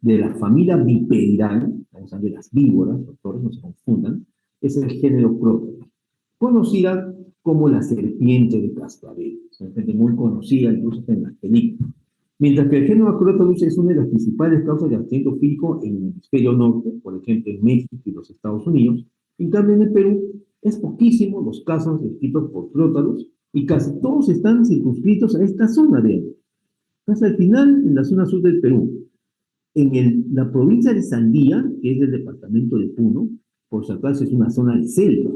A: de la familia Viperidae, estamos hablando de las víboras, doctores, no se confundan, es el género Crotalus, conocida como la serpiente de cascabel. Es una serpiente muy conocida, incluso en las películas. Mientras que el género Crotalus es una de las principales causas de accidente físico en el hemisferio norte, por ejemplo en México y los Estados Unidos, en cambio en el Perú es poquísimo los casos descritos por Crotalus y casi todos están circunscritos a esta zona de él. Hasta el final, en la zona sur del Perú, la provincia de Sandía, que es del departamento de Puno, por si acaso es una zona de selva.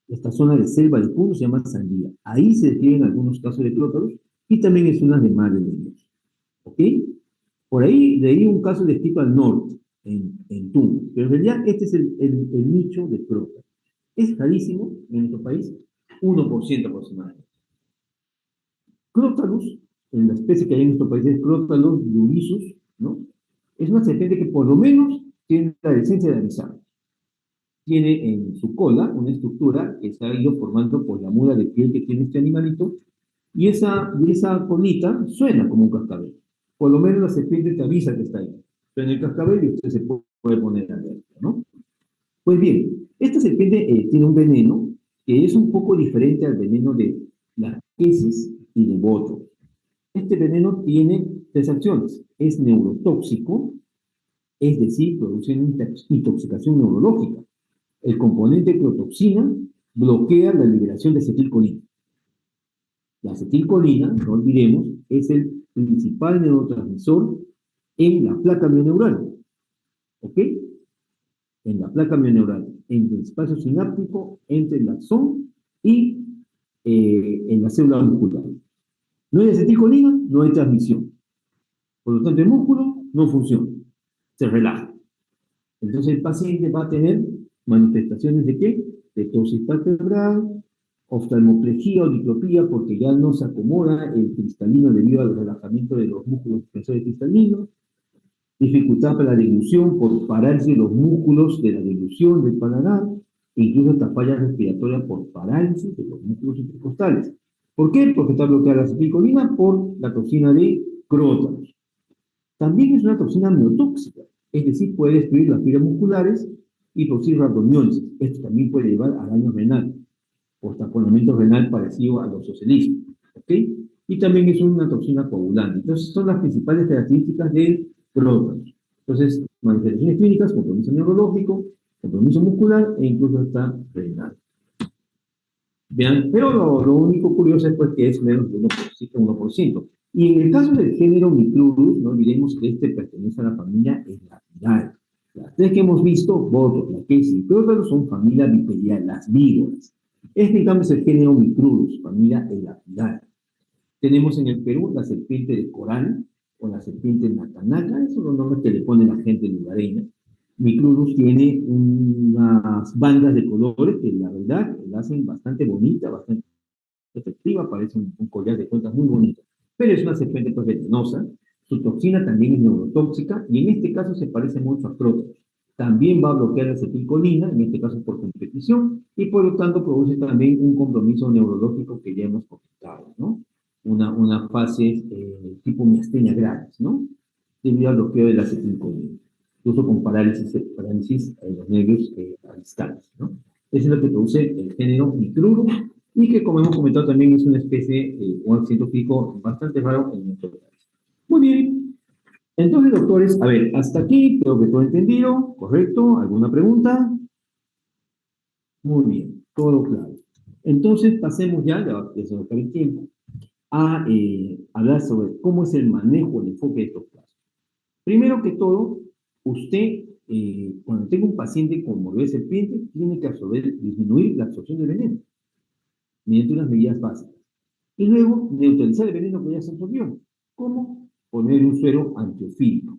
A: Esta zona de selva de Puno se llama Sandía. Ahí se describen algunos casos de clótaros y también es una de Madre de Dios. ¿Ok? Por ahí, de ahí un caso descrito al norte, en Tumbes. Pero en realidad este es el nicho de clótaros. Es rarísimo en nuestro país, 1% aproximadamente. Crotalus, en la especie que hay en nuestro país es Crotalus lurisus, ¿no? Es una serpiente que por lo menos tiene la decencia de avisar. Tiene en su cola una estructura que se ha ido formando por la muda de piel que tiene este animalito, y esa colita suena como un cascabel. Por lo menos la serpiente te avisa que está ahí. Suena el cascabel y usted se puede poner alerta, ¿no? Pues bien, esta serpiente tiene un veneno que es un poco diferente al veneno de la quesis y de boto. Este veneno tiene tres acciones. Es neurotóxico, es decir, produce una intoxicación neurológica. El componente clotoxina bloquea la liberación de acetilcolina. La acetilcolina, no olvidemos, es el principal neurotransmisor en la placa mioneural. ¿Ok? En la placa mioneural, entre el espacio sináptico, entre el axón y en la célula muscular. No hay acetilcolina, no hay transmisión. Por lo tanto, el músculo no funciona, se relaja. Entonces el paciente va a tener manifestaciones de ¿qué? De tosis vertebral, oftalmoplegia o diplopía, porque ya no se acomoda el cristalino debido al relajamiento de los músculos extensores cristalinos, dificultad para la deglución por parálisis de los músculos de la deglución del paladar, e incluso hasta falla respiratoria por parálisis de los músculos intercostales. ¿Por qué? Porque está bloqueada la acetilcolina por la toxina de Crotalus. También es una toxina miotóxica, es decir, puede destruir las fibras musculares y producir rhabdomiólisis. Esto también puede llevar a daño renal o taponamiento renal parecido al oxocelismo. ¿Ok? Y también es una toxina coagulante. Entonces, son las principales características del Crotalus. Entonces, manifestaciones clínicas, compromiso neurológico, compromiso muscular e incluso hasta renal. Vean, pero lo único curioso es pues, que es menos de 1%. Y en el caso del género Micrurus, no olvidemos que este pertenece a la familia Elaphidae. Las tres que hemos visto, botos, laquesis y prócaros, son familia Viperidae, las víboras. Este, en cambio, es el género Micrurus, familia Elapidae. Tenemos en el Perú la serpiente de coral o la serpiente natanaca, esos son los nombres que le pone la gente lugareña. Micrurus tiene unas bandas de colores que la verdad la hacen bastante bonita, bastante efectiva, parece un collar de cuentas muy bonito, pero es una serpiente pues, venenosa, su toxina también es neurotóxica y en este caso se parece mucho a próteos. También va a bloquear la acetilcolina, en este caso por competición, y por lo tanto produce también un compromiso neurológico que ya hemos comentado, ¿no? Una fase tipo miastenia gravis, ¿no? Debido al bloqueo de la acetilcolina, incluso con parálisis en los nervios distales, ¿no? Eso es lo que produce el género Micrurus, y que, como hemos comentado, también es una especie o un científico bastante raro en nuestro país. Muy bien. Entonces, doctores, a ver, hasta aquí creo que todo entendido, ¿correcto? ¿Alguna pregunta? Muy bien, todo claro. Entonces, pasemos ya se nos acaba el tiempo, a hablar sobre cómo es el manejo, el enfoque de estos casos. Primero que todo, usted, cuando tenga un paciente con mordida de serpiente, tiene que disminuir la absorción de veneno mediante unas medidas básicas. Y luego, neutralizar el veneno que ya se absorbió. ¿Cómo? Poner un suero antiofílico.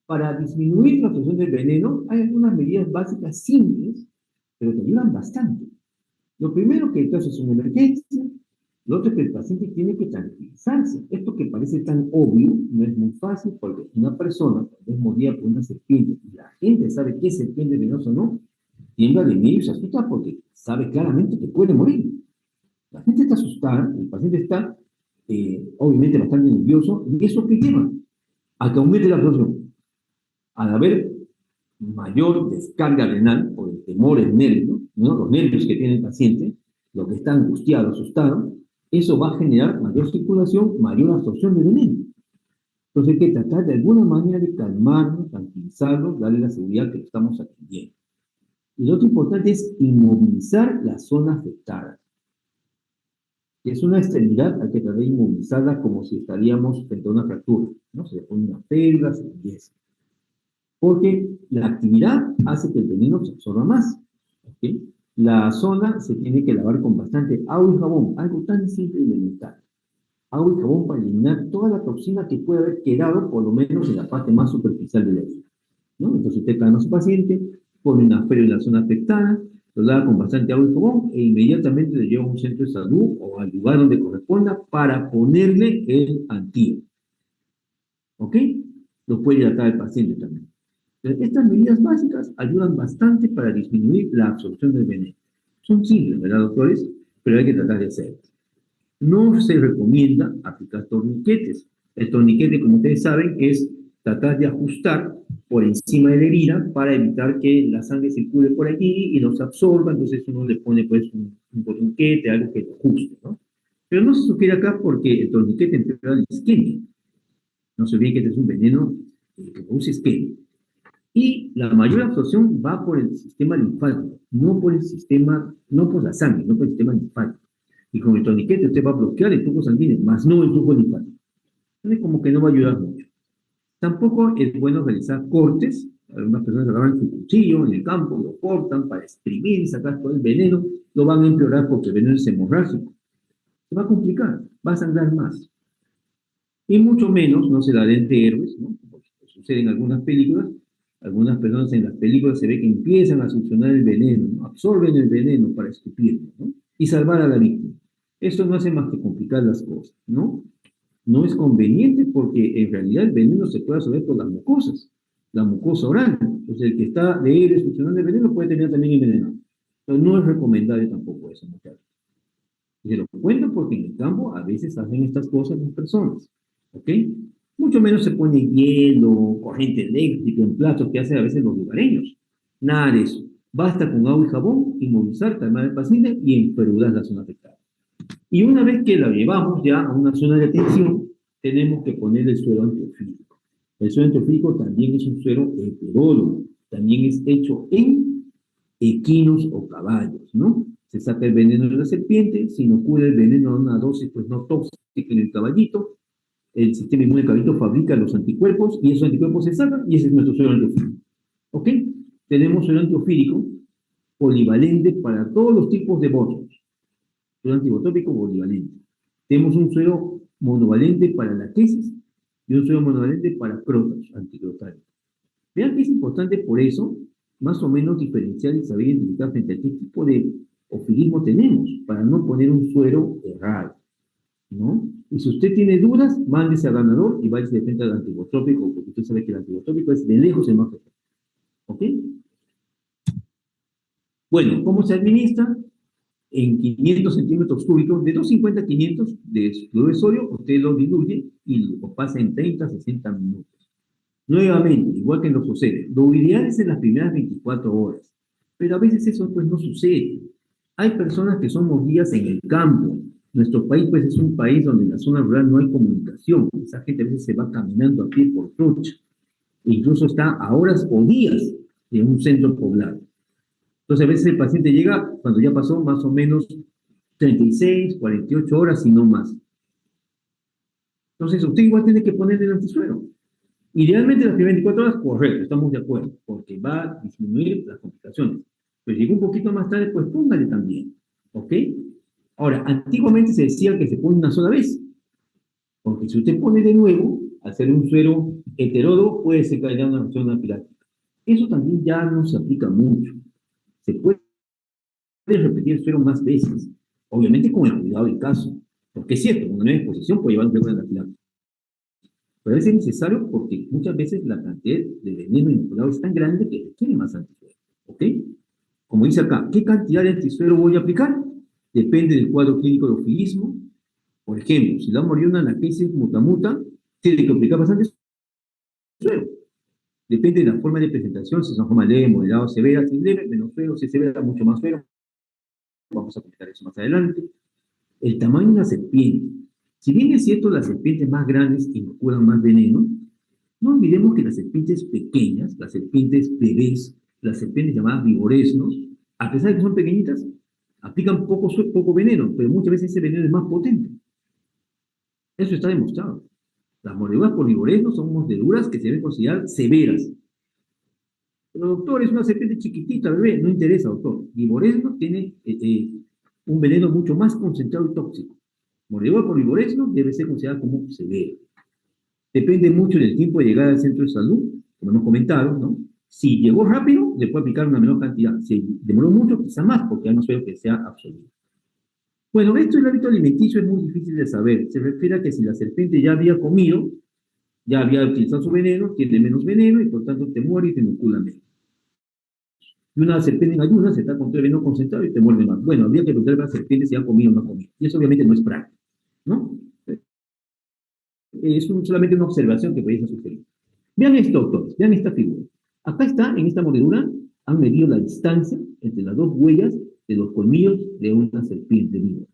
A: Para disminuir la absorción del veneno, hay algunas medidas básicas simples, pero que ayudan bastante. Lo primero que entonces es una emergencia, lo otro es que el paciente tiene que tranquilizarse. Esto que parece tan obvio no es muy fácil porque una persona, cuando es mordida por una serpiente y la gente sabe qué serpiente es venenosa o no, tiembla de miedo y se asusta porque sabe claramente que puede morir. La gente está asustada, el paciente está obviamente bastante nervioso, y eso que lleva a que aumente la absorción. Al haber mayor descarga renal por el temor, el nervio, ¿no? Los nervios que tiene el paciente, lo que está angustiado, asustado, eso va a generar mayor circulación, mayor absorción de veneno. Entonces hay que tratar de alguna manera de calmarlo, tranquilizarlo, darle la seguridad que lo estamos atendiendo. Y lo otro importante es inmovilizar la zona afectada. Si es una extremidad, hay que tratar de inmovilizarla como si estaríamos frente a una fractura, ¿no? Se le pone una férula, se empieza. Porque la actividad hace que el veneno se absorba más. ¿Okay? La zona se tiene que lavar con bastante agua y jabón, algo tan simple y elemental. Agua y jabón para eliminar toda la toxina que puede haber quedado, por lo menos en la parte más superficial de la herida, ¿no? Entonces usted calma a su paciente, pone una férula en la zona afectada, lo lava con bastante agua y jabón e inmediatamente lo lleva a un centro de salud o al lugar donde corresponda para ponerle el antídoto. ¿Ok? Lo puede hidratar el paciente también. Estas medidas básicas ayudan bastante para disminuir la absorción del veneno. Son simples, ¿verdad, doctores? Pero hay que tratar de hacerlas. No se recomienda aplicar torniquetes. El torniquete, como ustedes saben, es tratar de ajustar por encima de la herida para evitar que la sangre circule por allí y no se absorba. Entonces uno le pone pues un torniquete, algo que lo ajuste, ¿no? Pero no se sugiere acá porque el torniquete empeora la isquemia. No se olvide que este es un veneno que produce isquemia. Y la mayor absorción va por el sistema linfático, no por el sistema, no por la sangre, no por el sistema linfático. Y con el torniquete usted va a bloquear el flujo sanguíneo, más no el flujo linfático. Entonces, como que no va a ayudar mucho. Tampoco es bueno realizar cortes. Algunas personas agarran su cuchillo en el campo, lo cortan para exprimir y sacar todo el veneno. Lo van a empeorar porque el veneno es hemorrágico. Se va a complicar, va a sangrar más. Y mucho menos no se da de héroes, ¿no? Como sucede en algunas películas. Algunas personas en las películas se ve que empiezan a succionar el veneno, ¿no? Absorben el veneno para escupirlo, ¿no? Y salvar a la víctima. Esto no hace más que complicar las cosas, ¿no? No es conveniente porque en realidad el veneno se puede absorber por las mucosas, la mucosa oral. Entonces el que está de él succionando el veneno puede tener también envenenado. Entonces no es recomendable tampoco eso, muchachos. Y se lo cuento porque en el campo a veces hacen estas cosas las personas, ¿ok? Mucho menos se pone hielo, corriente eléctrica en platos que hacen a veces los lugareños. Nada de eso. Basta con agua y jabón, inmovilizar, calmar al paciente y enferudar la zona afectada. Y una vez que la llevamos ya a una zona de atención, tenemos que poner el suero antiofílico. El suero antiofílico también es un suero heterólogo, también es hecho en equinos o caballos, ¿no? Se saca el veneno de la serpiente, se inocula el veneno a una dosis pues no tóxica en el caballito, el sistema inmune cabrito fabrica los anticuerpos y esos anticuerpos se sacan y ese es nuestro suero antiofílico. ¿Ok? Tenemos suero antiofílico polivalente para todos los tipos de botos. Suero antibotópico polivalente. Tenemos un suero monovalente para la tesis y un suero monovalente para crotas anticrotales. Vean que es importante por eso, más o menos diferenciar y saber identificar frente a qué tipo de ofilismo tenemos, para no poner un suero errado, ¿no? Y si usted tiene dudas, mándese a ganador y váyase de frente al antibotrópico, porque usted sabe que el antibotrópico es de lejos el más efectivo. ¿Ok? Bueno, ¿cómo se administra? En 500 centímetros cúbicos, de 250 a 500 de cloruro de sodio, usted lo diluye y lo pasa en 30 a 60 minutos. Nuevamente, igual que en los sucede, lo ideal es en las primeras 24 horas, pero a veces eso pues no sucede. Hay personas que somos guías en el campo. Nuestro país pues es un país donde en la zona rural no hay comunicación. Esa gente a veces se va caminando a pie por trocha. E incluso está a horas o días de un centro poblado. Entonces a veces el paciente llega cuando ya pasó más o menos 36, 48 horas y no más. Entonces usted igual tiene que ponerle el antisuero. Idealmente las primeras 24 horas, correcto, estamos de acuerdo, porque va a disminuir las complicaciones. Pero llegó un poquito más tarde, pues póngale también, ¿ok? Ahora, antiguamente se decía que se pone una sola vez, porque si usted pone de nuevo, al ser un suero heterólogo, puede ser que haya una reacción anafiláctica. Eso también ya no se aplica mucho. Se puede repetir el suero más veces, obviamente con el cuidado del caso, porque es cierto, una nueva exposición puede llevar a un riesgo anafiláctico. Pero a veces es necesario porque muchas veces la cantidad de veneno inoculado es tan grande que requiere más antisuero. ¿Ok? Como dice acá, ¿qué cantidad de antisuero voy a aplicar? Depende del cuadro clínico de ofilismo. Por ejemplo, si la mordió una anaquesis mutamuta, tiene que aplicar bastante suero. Depende de la forma de presentación, si es una forma leve, moderada o severa. Si es leve, menos suero, si es severa, mucho más suero. Vamos a comentar eso más adelante. El tamaño de la serpiente. Si bien es cierto, las serpientes más grandes inoculan más veneno, no olvidemos que las serpientes pequeñas, las serpientes bebés, las serpientes llamadas vigoresnos, a pesar de que son pequeñitas, aplican poco veneno, pero muchas veces ese veneno es más potente. Eso está demostrado. Las mordeduras por vigoresnos son mordeduras que se deben considerar severas. Pero doctor, es una serpiente chiquitita, bebé, no interesa, doctor. Vigoresno tiene un veneno mucho más concentrado y tóxico. Mordedura por vigoresno debe ser considerada como severa. Depende mucho del tiempo de llegada al centro de salud, como hemos comentado, ¿no? Si llegó rápido, le puede aplicar una menor cantidad. Si demoró mucho, quizá más, porque ya no espero que sea absoluto. Bueno, esto del hábito alimenticio es muy difícil de saber. Se refiere a que si la serpiente ya había comido, ya había utilizado su veneno, tiene menos veneno y por tanto te muere y te inocula menos. Y una serpiente en ayunas se está con todo el veneno concentrado y te muerde más. Bueno, habría que preguntarle a la serpiente si ha comido o no ha comido. Y eso obviamente no es práctico, ¿no? Es solamente una observación que podéis sugerir. Vean esto, doctores, vean esta figura. Acá está, en esta mordedura, han medido la distancia entre las dos huellas de los colmillos de una serpiente viva.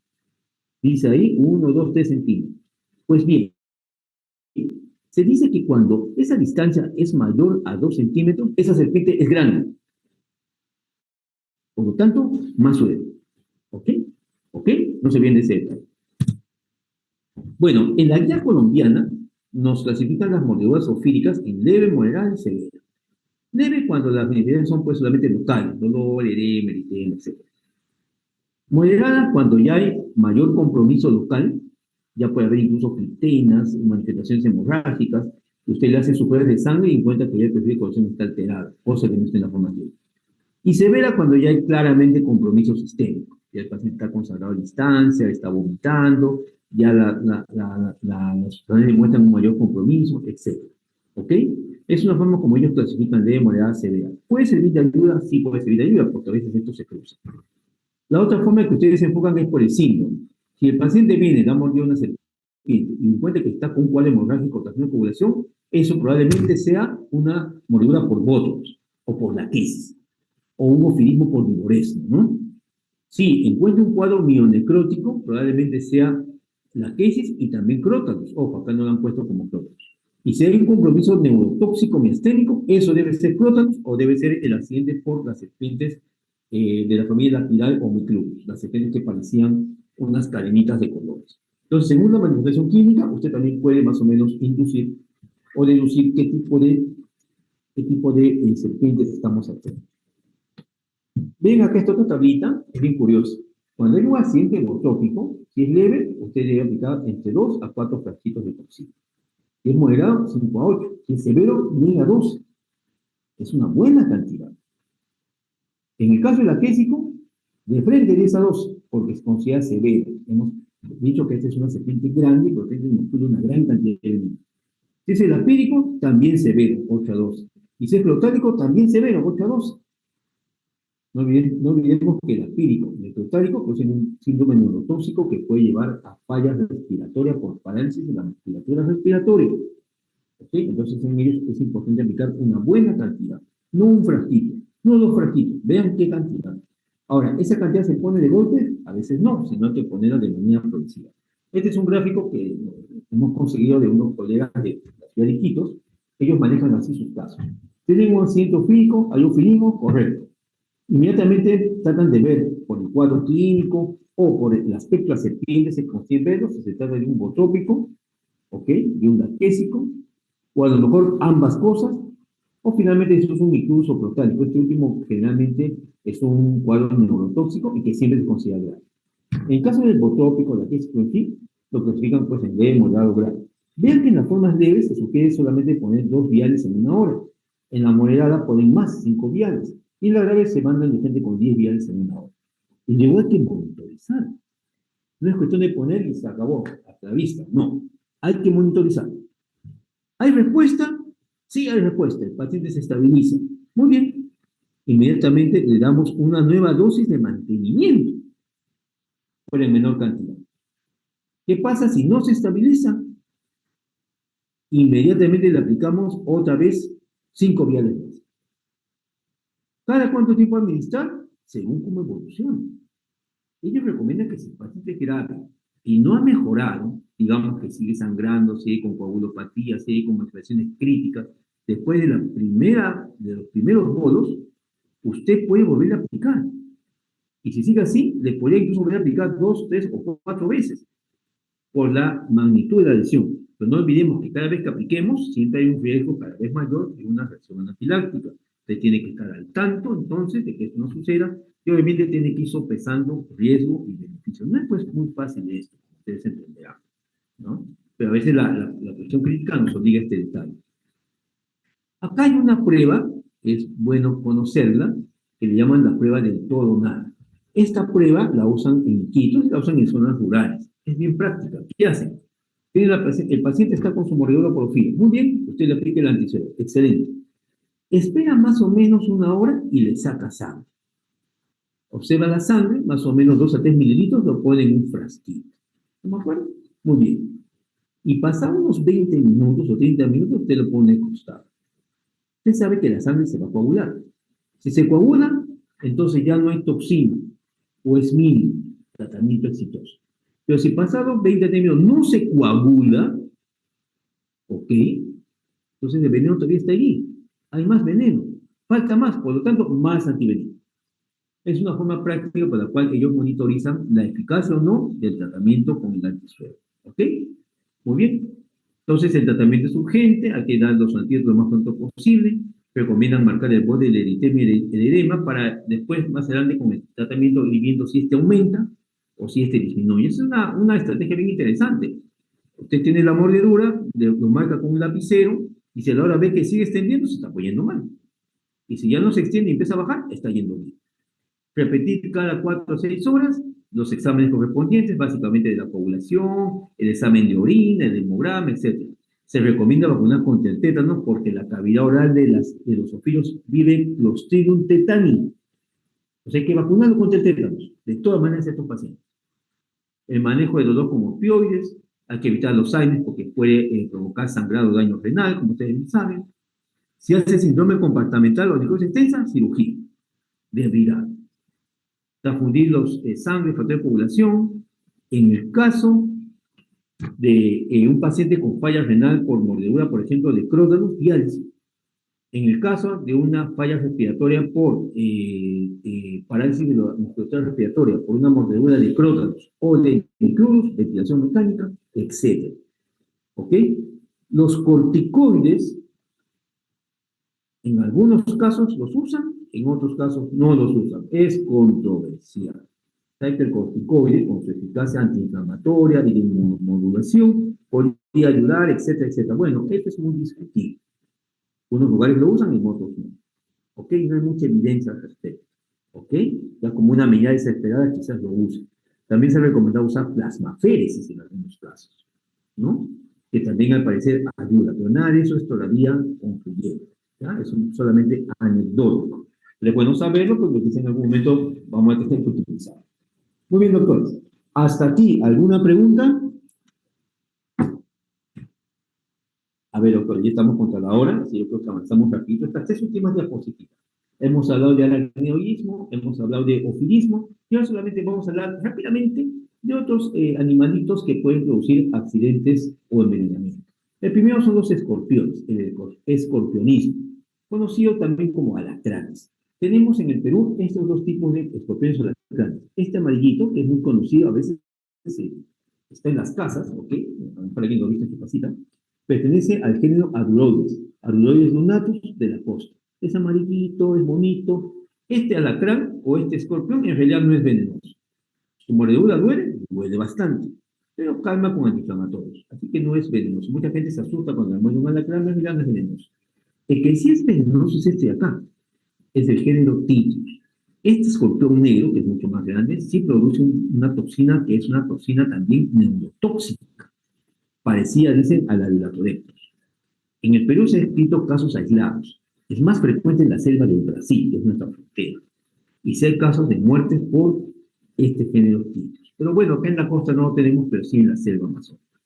A: Dice ahí 1, 2, 3 centímetros. Pues bien, se dice que cuando esa distancia es mayor a 2 centímetros, esa serpiente es grande. Por lo tanto, más suave. ¿Ok? ¿Ok? No se viene de ese detalle. Bueno, en la guía colombiana nos clasifican las mordeduras zoofílicas en leve, moderada y severa. Leve cuando las manifestaciones son pues solamente locales, dolor, edema, eritema, etc. Moderada cuando ya hay mayor compromiso local, ya puede haber incluso criptenas, manifestaciones hemorrágicas, usted le hace sus pruebas de sangre y encuentra que ya el perfil de corazón está alterado, cosa que no está en la formación. Y severa cuando ya hay claramente compromiso sistémico, ya el paciente está consagrado a distancia, está vomitando, ya las sustancias demuestran un mayor compromiso, etc. ¿Ok? Es una forma como ellos clasifican de moderada severa. ¿Puede servir de ayuda? Sí, puede servir de ayuda, porque a veces esto se cruza. La otra forma que ustedes se enfocan es por el síndrome. Si el paciente viene, da mordido una serpiente y encuentra que está con un cuadro hemorrágico o de coagulación, eso probablemente sea una mordedura por botox o por laquesis o un ofilismo por vigoresno, ¿no? Si encuentra un cuadro mionecrótico, probablemente sea laquesis y también crótalos. Ojo, acá no lo han puesto como crótalos. Y si hay un compromiso neurotóxico miasténico, eso debe ser crótalos o debe ser el accidente por las serpientes de la familia Lapidae o Micrurus, las serpientes que parecían unas cadenitas de colores. Entonces, según la manifestación clínica, usted también puede más o menos inducir o deducir qué tipo de serpientes estamos haciendo. Ven acá esta otra tablita, es bien curiosa. Cuando hay un accidente hemotrópico, si es leve, usted debe aplicar entre 2 a 4 frasquitos de toxina. Si es moderado, 5 a 8. Si es severo, llega a 12. Es una buena cantidad. En el caso del aquésico, de frente 10 a 12, porque se considera severo. Hemos dicho que esta es una serpiente grande y protege una gran cantidad de elementos. Si es el apírico, también severo, 8 a 12. Y si es clotálico, también severo, 8 a 12. No olvidemos que el apírico y el clotálico poseen un síndrome neurotóxico que puede llevar a fallas respiratorias por parálisis de la musculatura respiratoria. ¿Okay? Entonces en ellos es importante aplicar una buena cantidad, no un frasquito, no 2 frasquitos, vean qué cantidad. Ahora, ¿esa cantidad se pone de golpe? A veces no, sino hay que ponerla de manera progresiva. Este es un gráfico que hemos conseguido de unos colegas de la ciudad de Iquitos. Ellos manejan así sus casos. Tienen un accidente ofídico, hay un filismo, correcto. Inmediatamente tratan de ver por el cuadro clínico o por el aspecto de la serpiente, se consigue verlo si se trata de un botópico, ¿ok? De un laquésico, o a lo mejor ambas cosas, o finalmente eso es un ictus protálico. Este último generalmente es un cuadro neurotóxico y que siempre se considera grave. En caso del botópico, laquésico en sí, lo clasifican pues en leve, moderado, grave. Vean que en las formas leves se sugiere solamente poner 2 viales en una hora. En la moderada ponen más, 5 viales. Y en la grave se mandan de gente con 10 viales en una hora. Y luego hay que monitorizar. No es cuestión de poner y se acabó, hasta la vista. No, hay que monitorizar. ¿Hay respuesta? Sí, hay respuesta. El paciente se estabiliza. Muy bien. Inmediatamente le damos una nueva dosis de mantenimiento, pero en menor cantidad. ¿Qué pasa si no se estabiliza? Inmediatamente le aplicamos otra vez 5 viales más. ¿Cada cuánto tiempo administrar? Según cómo evoluciona. Ellos recomiendan que si el paciente es grave y no ha mejorado, digamos que sigue sangrando, sigue con coagulopatía, sigue con manifestaciones críticas, después de los primeros bolos, usted puede volver a aplicar. Y si sigue así, le podría incluso volver a aplicar 2, 3 o 4 veces por la magnitud de la lesión. Pero no olvidemos que cada vez que apliquemos, siempre hay un riesgo cada vez mayor de una reacción anafiláctica. Usted tiene que estar al tanto, entonces, de que esto no suceda, y obviamente tiene que ir sopesando riesgo y beneficio. No es pues muy fácil esto, ustedes entenderán, ¿no? Pero a veces la cuestión crítica nos obliga a este detalle. Acá hay una prueba, que es bueno conocerla, que le llaman la prueba del todo o nada. Esta prueba la usan en Iquitos y la usan en zonas rurales. Es bien práctica. ¿Qué hacen? El paciente está con su mordedura porfía. Muy bien, usted le aplica el anticuerpo. Excelente. Espera más o menos una hora y le saca sangre. Observa la sangre, más o menos 2 a 3 mililitros, lo pone en un frasquito. ¿No me acuerdo? Muy bien. Y pasados unos 20 minutos o 30 minutos, usted lo pone costado. Usted sabe que la sangre se va a coagular. Si se coagula, entonces ya no hay toxina, o es mínimo, tratamiento exitoso. Pero si pasados 20 minutos no se coagula, ¿ok? Entonces el veneno todavía está allí. Hay más veneno. Falta más, por lo tanto, más antiveneno. Es una forma práctica por la cual ellos monitorizan la eficacia o no del tratamiento con el antisuero. ¿Ok? Muy bien. Entonces el tratamiento es urgente, hay que dar los antídotos lo más pronto posible. Recomiendan marcar el borde del eritema y el edema para después, más adelante, con el tratamiento, ir viendo si este aumenta o si este disminuye. Es una estrategia bien interesante. Usted tiene la mordedura, lo marca con un lapicero y si a la hora ve que sigue extendiendo, se está poniendo mal. Y si ya no se extiende y empieza a bajar, está yendo bien. Repetir cada 4 o 6 horas los exámenes correspondientes, básicamente de la coagulación, el examen de orina, el hemograma, etc. Se recomienda vacunar contra el tétano porque la cavidad oral de los ofilos vive Clostridium tetani. O sea, hay que vacunarlo contra el tétano, de todas maneras, a estos pacientes. El manejo de dolor con opioides, hay que evitar los AINES porque puede provocar sangrado o daño renal, como ustedes bien saben. Si hace síndrome compartamental o necrosis extensa, cirugía, desbridado. Transfundir los sangre, factor de coagulación. En el caso de un paciente con falla renal por mordedura, por ejemplo, de Crohn's, diálisis. En el caso de una falla respiratoria por parálisis de la musculatura respiratoria, por una mordedura de crótalos o de incluso ventilación mecánica, etc. ¿Ok? Los corticoides, en algunos casos los usan, en otros casos no los usan. Es controversial. Sabe que el corticoide, con su eficacia antiinflamatoria y de inmunomodulación, podría ayudar, etcétera, etcétera. Bueno, esto es muy discutible. Unos lugares lo usan y en otros no. ¿Ok? No hay mucha evidencia al respecto. ¿Ok? Ya como una medida desesperada quizás lo usen. También se ha recomendado usar plasmaféresis en algunos casos, ¿no? Que también al parecer ayuda, pero nada de eso es todavía concluyente. ¿Ya? Es solamente anecdótico. Pero es bueno saberlo porque quizás en algún momento vamos a tener que utilizarlo. Muy bien, doctores. Hasta aquí, ¿alguna pregunta? A ver, doctor, ya estamos contra la hora, así yo creo que avanzamos rapidito. Estas tres últimas diapositivas. Hemos hablado de aracnoidismo, hemos hablado de ofilismo, y ahora solamente vamos a hablar rápidamente de otros animalitos que pueden producir accidentes o envenenamiento. El primero son los escorpiones, el escorpionismo, conocido también como alacranes. Tenemos en el Perú estos dos tipos de escorpiones o alacranes. Este amarillito, que es muy conocido, a veces está en las casas, ¿ok? Para quien lo viste en su casita, pertenece al género Aduroides, Aduroides lunatus de la costa. Es amarillito, es bonito. Este alacrán o este escorpión en realidad no es venenoso. Su mordedura duele bastante, pero calma con antiinflamatorios. Así que no es venenoso. Mucha gente se asusta cuando le muerde un alacrán, en realidad no es venenoso. El que sí es venenoso es este de acá, es del género Titus. Este escorpión negro, que es mucho más grande, sí produce una toxina que es una toxina también neurotóxica, parecida, dicen, a la de Latodectus. En el Perú se han escrito casos aislados. Es más frecuente en la selva del Brasil, que es nuestra frontera. Y se hay casos de muertes por este género Titus. Pero bueno, acá en la costa no lo tenemos, pero sí en la selva amazónica.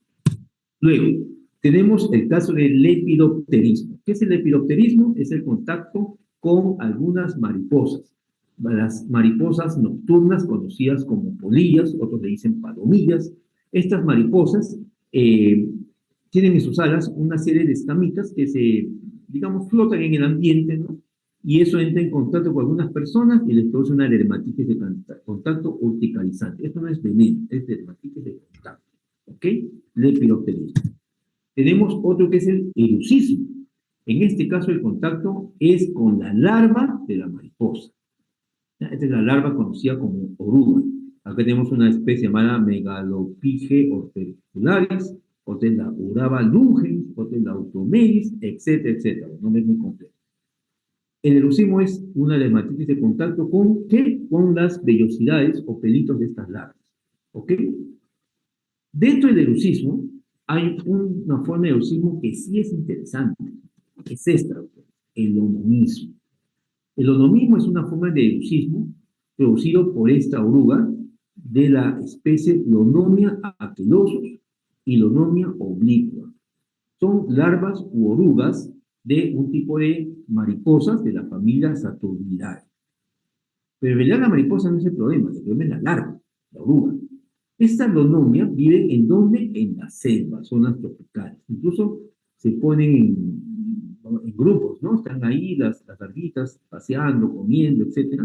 A: Luego, tenemos el caso del lepidopterismo. ¿Qué es el lepidopterismo? Es el contacto con algunas mariposas. Las mariposas nocturnas, conocidas como polillas, otros le dicen palomillas. Estas mariposas tienen en sus alas una serie de escamitas que se, digamos, flotan en el ambiente, ¿no? Y eso entra en contacto con algunas personas y les produce una dermatitis de contacto urticalizante. Esto no es veneno, es dermatitis de contacto. ¿Ok? Lepidopterismo. Tenemos otro que es el erucismo. En este caso el contacto es con la larva de la mariposa. Esta es la larva conocida como oruga. Acá tenemos una especie llamada Megalopige orticularis, otra es la Uraba lugens, otra es la Automeris, etcétera, etcétera. El nombre es muy complejo. El erucismo es una dermatitis de contacto con, ¿qué? Con las vellosidades o pelitos de estas larvas. ¿Ok? Dentro del erucismo hay una forma de erucismo que sí es interesante. Es esta, el onomismo. El onomismo es una forma de erucismo producido por esta oruga de la especie Lonomia aquelosus y Lonomia obliqua. Son larvas u orugas de un tipo de mariposas de la familia Saturnidae. Pero en realidad la mariposa no es el problema es la larva, la oruga. Estas lonomias viven en donde? En la selva, zonas tropicales. Incluso se ponen en grupos, ¿no? Están ahí las larvitas paseando, comiendo, etc.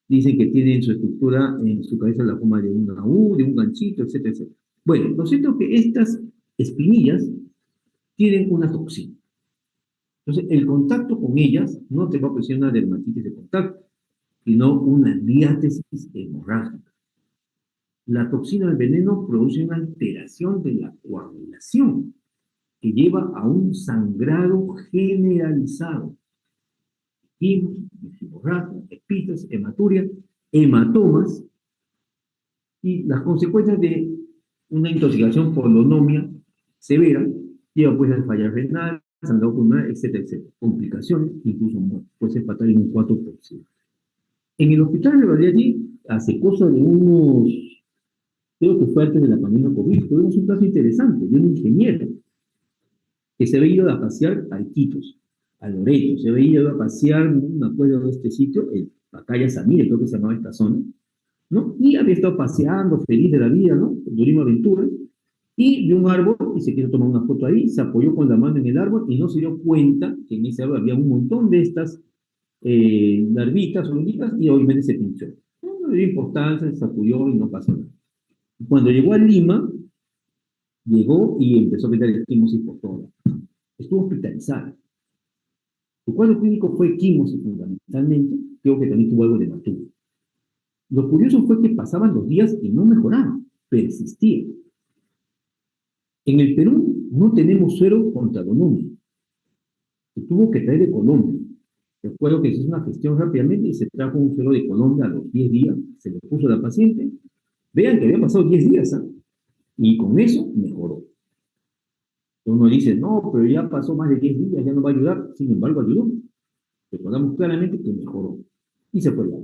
A: Dicen que tienen su estructura en su cabeza la forma de una U, de un ganchito, etcétera, etcétera. Bueno, lo cierto es que estas espinillas tienen una toxina. Entonces, el contacto con ellas no te va a producir una dermatitis de contacto, sino una diátesis hemorrágica. La toxina del veneno produce una alteración de la coagulación que lleva a un sangrado generalizado. Hemorragia, epitas, hematuria, hematomas y las consecuencias de una intoxicación por lonomia severa lleva pues a falla renal, sangrado pulmonar, etcétera, etcétera. Complicaciones, incluso muerte, puede ser fatal en un 4%. En el hospital de Valladolid, hace cosa de unos, creo que fue antes de la pandemia COVID, tuvimos un caso interesante de un ingeniero que se había ido a pasear a Iquitos, a Loreto, se había ido a pasear, no me acuerdo de este sitio, el Pacaya Samire, creo que se llamaba esta zona, ¿no? Y había estado paseando, feliz de la vida, ¿no? Turismo aventura, y vio un árbol y se quiso tomar una foto ahí, se apoyó con la mano en el árbol y no se dio cuenta que en ese árbol había un montón de estas larvitas, hormiguitas, y obviamente se pinchó. No le dio importancia, se sacudió y no pasó nada. Cuando llegó a Lima, llegó y empezó a pedir quimosis por todo lado. Estuvo hospitalizada. Su cuadro clínico fue quimosis fundamentalmente, creo que también tuvo algo de matú. Lo curioso fue que pasaban los días y no mejoraban, persistían. En el Perú no tenemos suero contra gonorrea. Se tuvo que traer de Colombia. Recuerdo que se hizo una gestión rápidamente y se trajo un suero de Colombia a los 10 días, se le puso a la paciente. Vean que había pasado 10 días, ¿eh? Y con eso mejoró. Uno dice, no, pero ya pasó más de 10 días, ya no va a ayudar. Sin embargo, ayudó. Recordamos claramente que mejoró. Y se fue ya.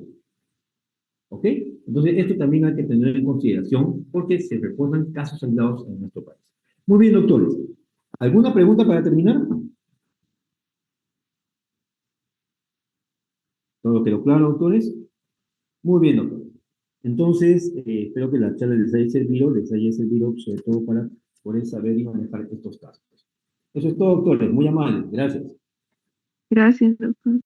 A: ¿Ok? Entonces, esto también hay que tener en consideración porque se reportan casos aislados en nuestro país. Muy bien, doctores. ¿Alguna pregunta para terminar? ¿Todo quedó claro, doctores? Muy bien, doctor. Entonces, espero que la charla les haya servido sobre todo para poder saber y manejar estos casos. Eso es todo, doctores. Muy amables. Gracias.
C: Gracias, doctor.